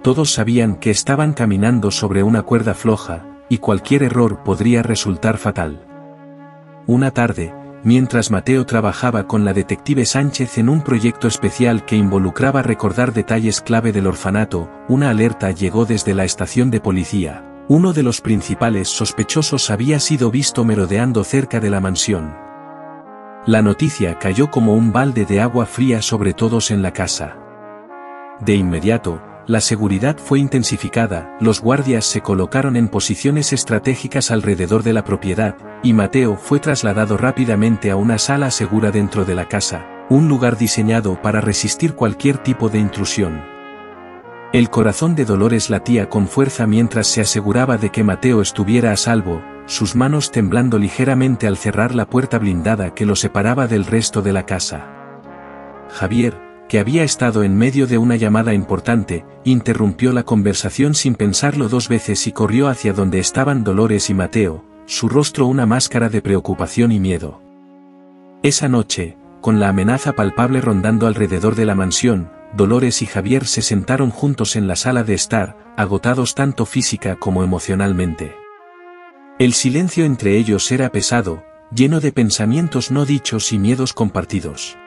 Todos sabían que estaban caminando sobre una cuerda floja, y cualquier error podría resultar fatal. Una tarde, mientras Mateo trabajaba con la detective Sánchez en un proyecto especial que involucraba recordar detalles clave del orfanato, una alerta llegó desde la estación de policía. Uno de los principales sospechosos había sido visto merodeando cerca de la mansión. La noticia cayó como un balde de agua fría sobre todos en la casa. De inmediato, la seguridad fue intensificada, los guardias se colocaron en posiciones estratégicas alrededor de la propiedad, y Mateo fue trasladado rápidamente a una sala segura dentro de la casa, un lugar diseñado para resistir cualquier tipo de intrusión. El corazón de Dolores latía con fuerza mientras se aseguraba de que Mateo estuviera a salvo, sus manos temblando ligeramente al cerrar la puerta blindada que lo separaba del resto de la casa. Javier, que había estado en medio de una llamada importante, interrumpió la conversación sin pensarlo dos veces y corrió hacia donde estaban Dolores y Mateo, su rostro una máscara de preocupación y miedo. Esa noche, con la amenaza palpable rondando alrededor de la mansión, Dolores y Javier se sentaron juntos en la sala de estar, agotados tanto física como emocionalmente. El silencio entre ellos era pesado, lleno de pensamientos no dichos y miedos compartidos.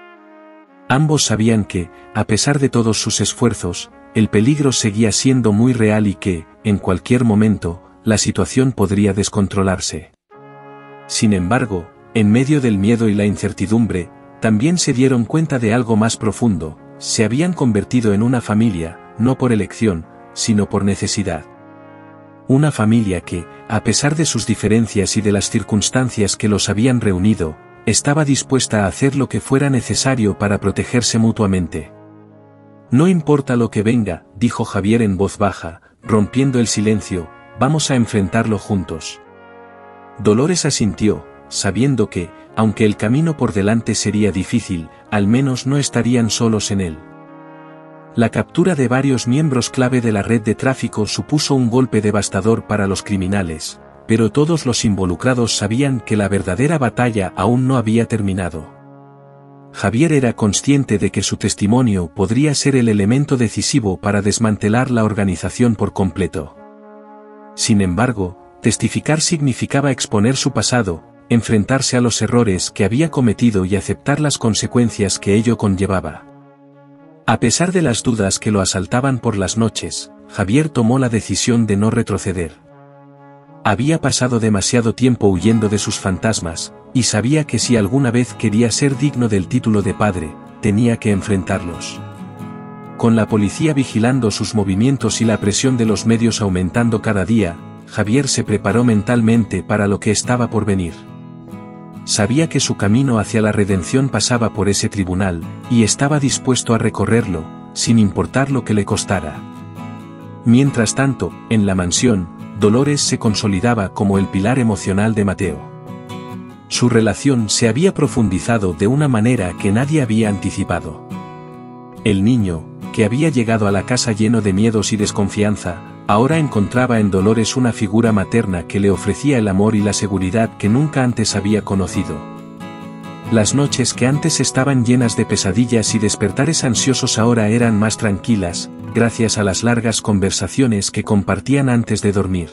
Ambos sabían que, a pesar de todos sus esfuerzos, el peligro seguía siendo muy real y que, en cualquier momento, la situación podría descontrolarse. Sin embargo, en medio del miedo y la incertidumbre, también se dieron cuenta de algo más profundo: se habían convertido en una familia, no por elección, sino por necesidad. Una familia que, a pesar de sus diferencias y de las circunstancias que los habían reunido, estaba dispuesta a hacer lo que fuera necesario para protegerse mutuamente. «No importa lo que venga», dijo Javier en voz baja, rompiendo el silencio, «vamos a enfrentarlo juntos». Dolores asintió, sabiendo que, aunque el camino por delante sería difícil, al menos no estarían solos en él. La captura de varios miembros clave de la red de tráfico supuso un golpe devastador para los criminales, pero todos los involucrados sabían que la verdadera batalla aún no había terminado. Javier era consciente de que su testimonio podría ser el elemento decisivo para desmantelar la organización por completo. Sin embargo, testificar significaba exponer su pasado, enfrentarse a los errores que había cometido y aceptar las consecuencias que ello conllevaba. A pesar de las dudas que lo asaltaban por las noches, Javier tomó la decisión de no retroceder. Había pasado demasiado tiempo huyendo de sus fantasmas, y sabía que si alguna vez quería ser digno del título de padre, tenía que enfrentarlos. Con la policía vigilando sus movimientos y la presión de los medios aumentando cada día, Javier se preparó mentalmente para lo que estaba por venir. Sabía que su camino hacia la redención pasaba por ese tribunal, y estaba dispuesto a recorrerlo, sin importar lo que le costara. Mientras tanto, en la mansión, Dolores se consolidaba como el pilar emocional de Mateo. Su relación se había profundizado de una manera que nadie había anticipado. El niño, que había llegado a la casa lleno de miedos y desconfianza, ahora encontraba en Dolores una figura materna que le ofrecía el amor y la seguridad que nunca antes había conocido. Las noches que antes estaban llenas de pesadillas y despertares ansiosos ahora eran más tranquilas, gracias a las largas conversaciones que compartían antes de dormir.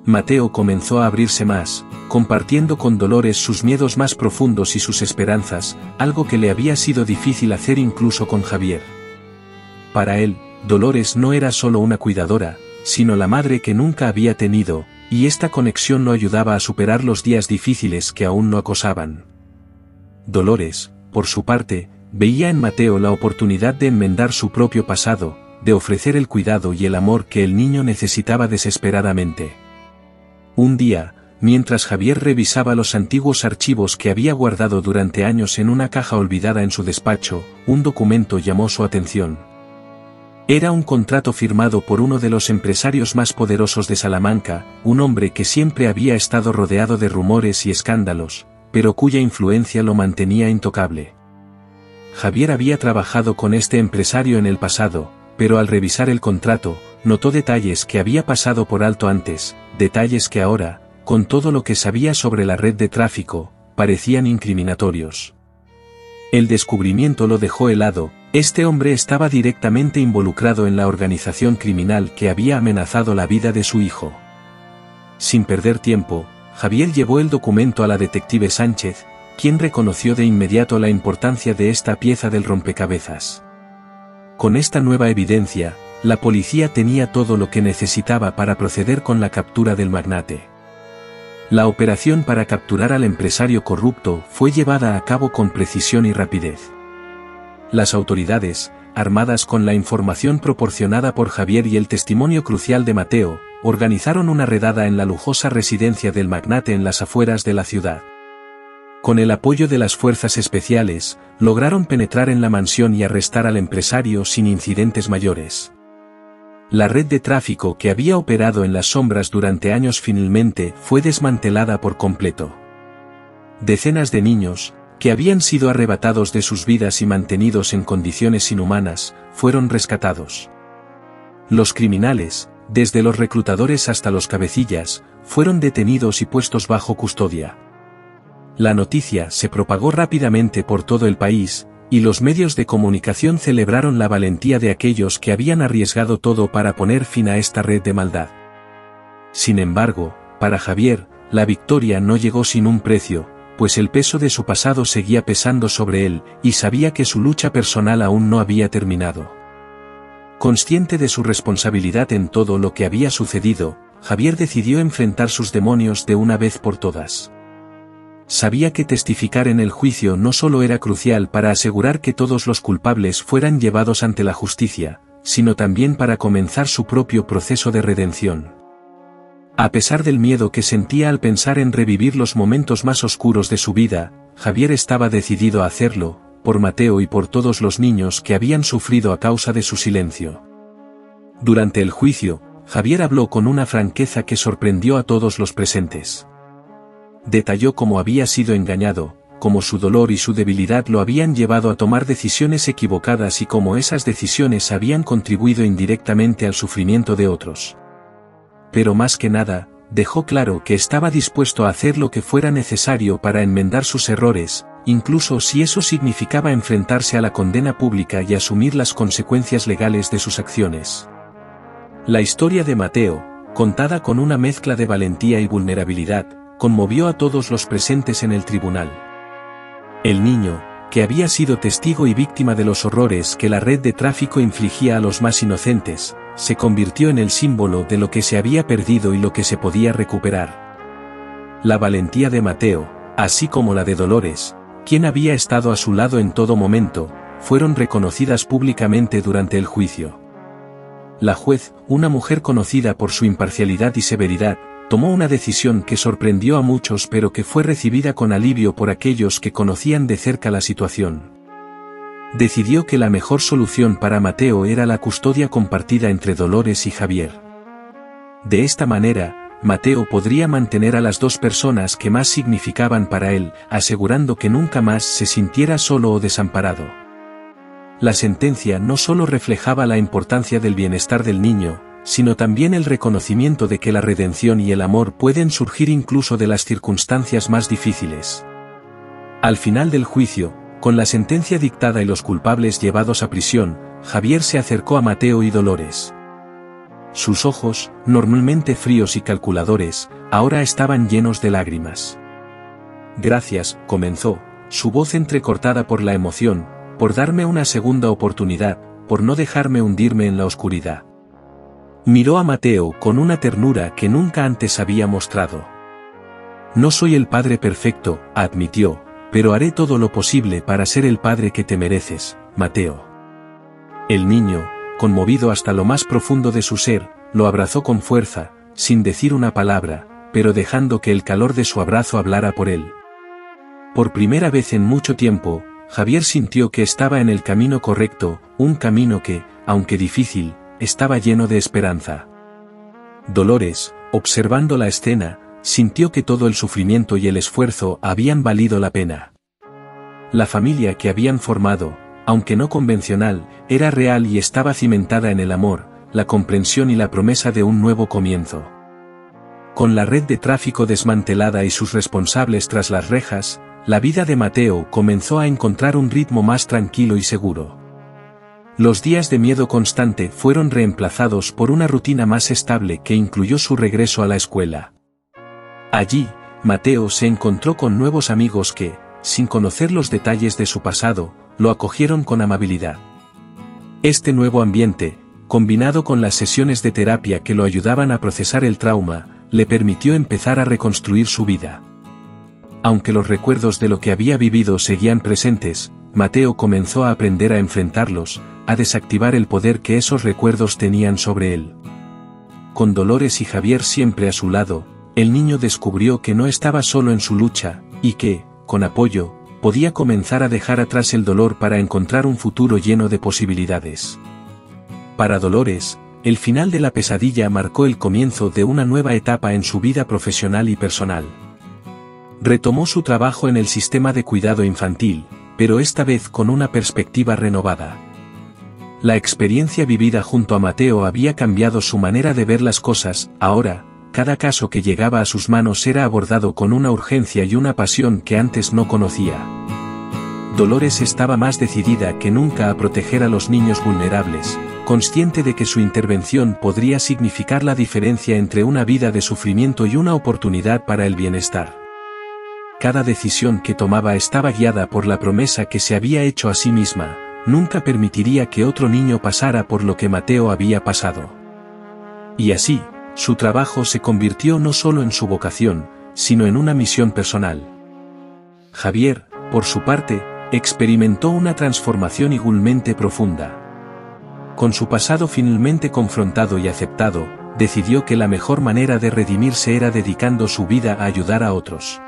Mateo comenzó a abrirse más, compartiendo con Dolores sus miedos más profundos y sus esperanzas, algo que le había sido difícil hacer incluso con Javier. Para él, Dolores no era solo una cuidadora, sino la madre que nunca había tenido, y esta conexión lo ayudaba a superar los días difíciles que aún no acosaban. Dolores, por su parte, veía en Mateo la oportunidad de enmendar su propio pasado, de ofrecer el cuidado y el amor que el niño necesitaba desesperadamente. Un día, mientras Javier revisaba los antiguos archivos que había guardado durante años en una caja olvidada en su despacho, un documento llamó su atención. Era un contrato firmado por uno de los empresarios más poderosos de Salamanca, un hombre que siempre había estado rodeado de rumores y escándalos, pero cuya influencia lo mantenía intocable. Javier había trabajado con este empresario en el pasado, pero al revisar el contrato, notó detalles que había pasado por alto antes, detalles que ahora, con todo lo que sabía sobre la red de tráfico, parecían incriminatorios. El descubrimiento lo dejó helado. Este hombre estaba directamente involucrado en la organización criminal que había amenazado la vida de su hijo. Sin perder tiempo, Javier llevó el documento a la detective Sánchez, quien reconoció de inmediato la importancia de esta pieza del rompecabezas. Con esta nueva evidencia, la policía tenía todo lo que necesitaba para proceder con la captura del magnate. La operación para capturar al empresario corrupto fue llevada a cabo con precisión y rapidez. Las autoridades, armadas con la información proporcionada por Javier y el testimonio crucial de Mateo, organizaron una redada en la lujosa residencia del magnate en las afueras de la ciudad. Con el apoyo de las fuerzas especiales, lograron penetrar en la mansión y arrestar al empresario sin incidentes mayores. La red de tráfico que había operado en las sombras durante años finalmente fue desmantelada por completo. Decenas de niños, que habían sido arrebatados de sus vidas y mantenidos en condiciones inhumanas, fueron rescatados. Los criminales, desde los reclutadores hasta los cabecillas, fueron detenidos y puestos bajo custodia. La noticia se propagó rápidamente por todo el país, y los medios de comunicación celebraron la valentía de aquellos que habían arriesgado todo para poner fin a esta red de maldad. Sin embargo, para Javier, la victoria no llegó sin un precio, pues el peso de su pasado seguía pesando sobre él, y sabía que su lucha personal aún no había terminado. Consciente de su responsabilidad en todo lo que había sucedido, Javier decidió enfrentar sus demonios de una vez por todas. Sabía que testificar en el juicio no solo era crucial para asegurar que todos los culpables fueran llevados ante la justicia, sino también para comenzar su propio proceso de redención. A pesar del miedo que sentía al pensar en revivir los momentos más oscuros de su vida, Javier estaba decidido a hacerlo, por Mateo y por todos los niños que habían sufrido a causa de su silencio. Durante el juicio, Javier habló con una franqueza que sorprendió a todos los presentes. Detalló cómo había sido engañado, cómo su dolor y su debilidad lo habían llevado a tomar decisiones equivocadas y cómo esas decisiones habían contribuido indirectamente al sufrimiento de otros. Pero más que nada, dejó claro que estaba dispuesto a hacer lo que fuera necesario para enmendar sus errores, incluso si eso significaba enfrentarse a la condena pública y asumir las consecuencias legales de sus acciones. La historia de Mateo, contada con una mezcla de valentía y vulnerabilidad, conmovió a todos los presentes en el tribunal. El niño, que había sido testigo y víctima de los horrores que la red de tráfico infligía a los más inocentes, se convirtió en el símbolo de lo que se había perdido y lo que se podía recuperar. La valentía de Mateo, así como la de Dolores, quien había estado a su lado en todo momento, fueron reconocidas públicamente durante el juicio. La juez, una mujer conocida por su imparcialidad y severidad, tomó una decisión que sorprendió a muchos pero que fue recibida con alivio por aquellos que conocían de cerca la situación. Decidió que la mejor solución para Mateo era la custodia compartida entre Dolores y Javier. De esta manera, Mateo podría mantener a las dos personas que más significaban para él, asegurando que nunca más se sintiera solo o desamparado. La sentencia no solo reflejaba la importancia del bienestar del niño, sino también el reconocimiento de que la redención y el amor pueden surgir incluso de las circunstancias más difíciles. Al final del juicio, con la sentencia dictada y los culpables llevados a prisión, Javier se acercó a Mateo y Dolores. Sus ojos, normalmente fríos y calculadores, ahora estaban llenos de lágrimas. «Gracias», comenzó, su voz entrecortada por la emoción, «por darme una segunda oportunidad, por no dejarme hundirme en la oscuridad». Miró a Mateo con una ternura que nunca antes había mostrado. «No soy el padre perfecto», admitió, «pero haré todo lo posible para ser el padre que te mereces, Mateo». El niño, conmovido hasta lo más profundo de su ser, lo abrazó con fuerza, sin decir una palabra, pero dejando que el calor de su abrazo hablara por él. Por primera vez en mucho tiempo, Javier sintió que estaba en el camino correcto, un camino que, aunque difícil, estaba lleno de esperanza. Dolores, observando la escena, sintió que todo el sufrimiento y el esfuerzo habían valido la pena. La familia que habían formado, aunque no convencional, era real y estaba cimentada en el amor, la comprensión y la promesa de un nuevo comienzo. Con la red de tráfico desmantelada y sus responsables tras las rejas, la vida de Mateo comenzó a encontrar un ritmo más tranquilo y seguro. Los días de miedo constante fueron reemplazados por una rutina más estable que incluyó su regreso a la escuela. Allí, Mateo se encontró con nuevos amigos que, sin conocer los detalles de su pasado, lo acogieron con amabilidad. Este nuevo ambiente, combinado con las sesiones de terapia que lo ayudaban a procesar el trauma, le permitió empezar a reconstruir su vida. Aunque los recuerdos de lo que había vivido seguían presentes, Mateo comenzó a aprender a enfrentarlos, a desactivar el poder que esos recuerdos tenían sobre él. Con Dolores y Javier siempre a su lado, el niño descubrió que no estaba solo en su lucha, y que, con apoyo, podía comenzar a dejar atrás el dolor para encontrar un futuro lleno de posibilidades. Para Dolores, el final de la pesadilla marcó el comienzo de una nueva etapa en su vida profesional y personal. Retomó su trabajo en el sistema de cuidado infantil, pero esta vez con una perspectiva renovada. La experiencia vivida junto a Mateo había cambiado su manera de ver las cosas. Ahora, cada caso que llegaba a sus manos era abordado con una urgencia y una pasión que antes no conocía. Dolores estaba más decidida que nunca a proteger a los niños vulnerables, consciente de que su intervención podría significar la diferencia entre una vida de sufrimiento y una oportunidad para el bienestar. Cada decisión que tomaba estaba guiada por la promesa que se había hecho a sí misma: nunca permitiría que otro niño pasara por lo que Mateo había pasado. Y así, su trabajo se convirtió no solo en su vocación, sino en una misión personal. Javier, por su parte, experimentó una transformación igualmente profunda. Con su pasado finalmente confrontado y aceptado, decidió que la mejor manera de redimirse era dedicando su vida a ayudar a otros.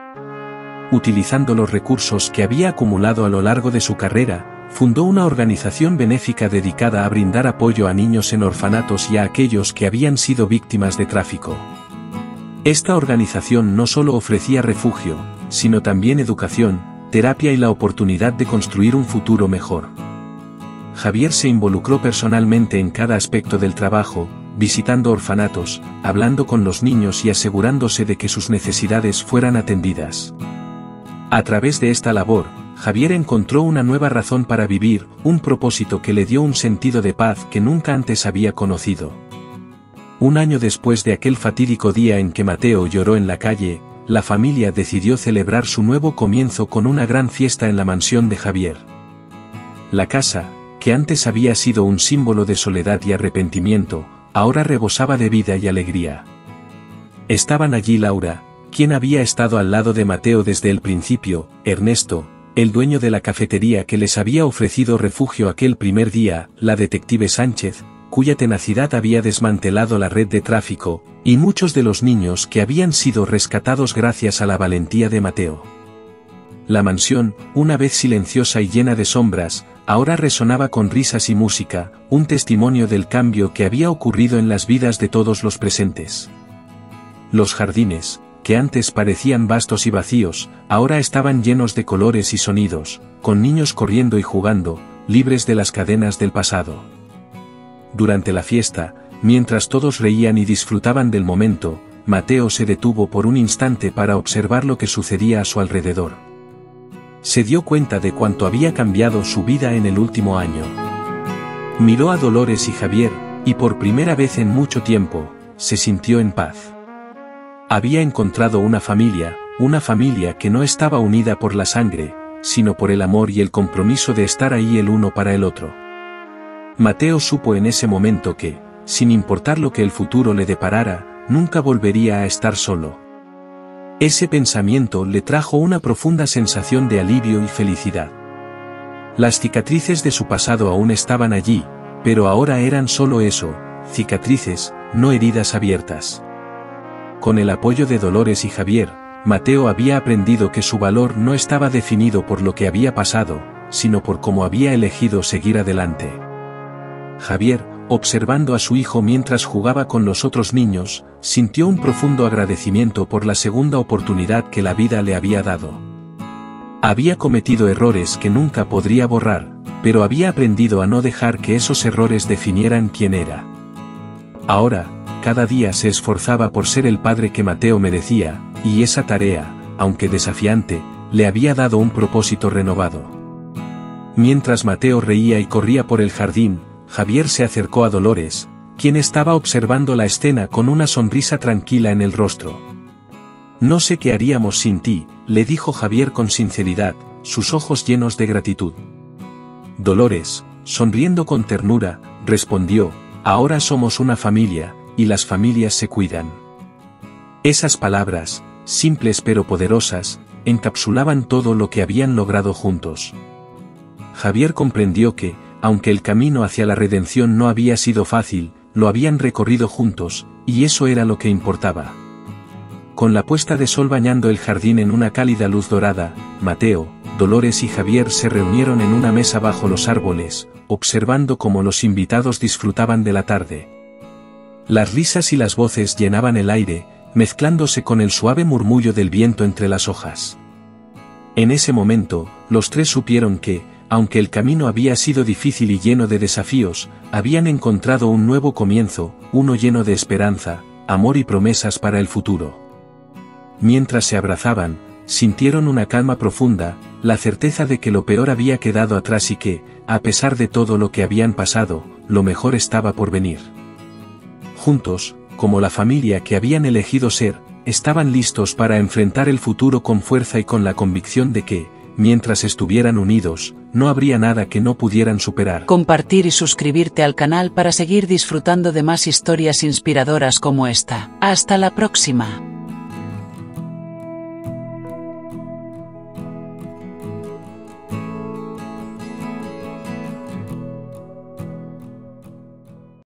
Utilizando los recursos que había acumulado a lo largo de su carrera, fundó una organización benéfica dedicada a brindar apoyo a niños en orfanatos y a aquellos que habían sido víctimas de tráfico. Esta organización no solo ofrecía refugio, sino también educación, terapia y la oportunidad de construir un futuro mejor. Javier se involucró personalmente en cada aspecto del trabajo, visitando orfanatos, hablando con los niños y asegurándose de que sus necesidades fueran atendidas. A través de esta labor, Javier encontró una nueva razón para vivir, un propósito que le dio un sentido de paz que nunca antes había conocido. Un año después de aquel fatídico día en que Mateo lloró en la calle, la familia decidió celebrar su nuevo comienzo con una gran fiesta en la mansión de Javier. La casa, que antes había sido un símbolo de soledad y arrepentimiento, ahora rebosaba de vida y alegría. Estaban allí Laura, quien había estado al lado de Mateo desde el principio, Ernesto, el dueño de la cafetería que les había ofrecido refugio aquel primer día, la detective Sánchez, cuya tenacidad había desmantelado la red de tráfico, y muchos de los niños que habían sido rescatados gracias a la valentía de Mateo. La mansión, una vez silenciosa y llena de sombras, ahora resonaba con risas y música, un testimonio del cambio que había ocurrido en las vidas de todos los presentes. Los jardines, que antes parecían vastos y vacíos, ahora estaban llenos de colores y sonidos, con niños corriendo y jugando, libres de las cadenas del pasado. Durante la fiesta, mientras todos reían y disfrutaban del momento, Mateo se detuvo por un instante para observar lo que sucedía a su alrededor. Se dio cuenta de cuánto había cambiado su vida en el último año. Miró a Dolores y Javier, y por primera vez en mucho tiempo, se sintió en paz. Había encontrado una familia que no estaba unida por la sangre, sino por el amor y el compromiso de estar ahí el uno para el otro. Mateo supo en ese momento que, sin importar lo que el futuro le deparara, nunca volvería a estar solo. Ese pensamiento le trajo una profunda sensación de alivio y felicidad. Las cicatrices de su pasado aún estaban allí, pero ahora eran solo eso, cicatrices, no heridas abiertas. Con el apoyo de Dolores y Javier, Mateo había aprendido que su valor no estaba definido por lo que había pasado, sino por cómo había elegido seguir adelante. Javier, observando a su hijo mientras jugaba con los otros niños, sintió un profundo agradecimiento por la segunda oportunidad que la vida le había dado. Había cometido errores que nunca podría borrar, pero había aprendido a no dejar que esos errores definieran quién era. Ahora, cada día se esforzaba por ser el padre que Mateo merecía, y esa tarea, aunque desafiante, le había dado un propósito renovado. Mientras Mateo reía y corría por el jardín, Javier se acercó a Dolores, quien estaba observando la escena con una sonrisa tranquila en el rostro. «No sé qué haríamos sin ti», le dijo Javier con sinceridad, sus ojos llenos de gratitud. Dolores, sonriendo con ternura, respondió, «Ahora somos una familia, y las familias se cuidan». Esas palabras, simples pero poderosas, encapsulaban todo lo que habían logrado juntos. Javier comprendió que, aunque el camino hacia la redención no había sido fácil, lo habían recorrido juntos, y eso era lo que importaba. Con la puesta de sol bañando el jardín en una cálida luz dorada, Mateo, Dolores y Javier se reunieron en una mesa bajo los árboles, observando cómo los invitados disfrutaban de la tarde. Las risas y las voces llenaban el aire, mezclándose con el suave murmullo del viento entre las hojas. En ese momento, los tres supieron que, aunque el camino había sido difícil y lleno de desafíos, habían encontrado un nuevo comienzo, uno lleno de esperanza, amor y promesas para el futuro. Mientras se abrazaban, sintieron una calma profunda, la certeza de que lo peor había quedado atrás y que, a pesar de todo lo que habían pasado, lo mejor estaba por venir. Juntos, como la familia que habían elegido ser, estaban listos para enfrentar el futuro con fuerza y con la convicción de que, mientras estuvieran unidos, no habría nada que no pudieran superar. Compartir y suscribirte al canal para seguir disfrutando de más historias inspiradoras como esta. Hasta la próxima.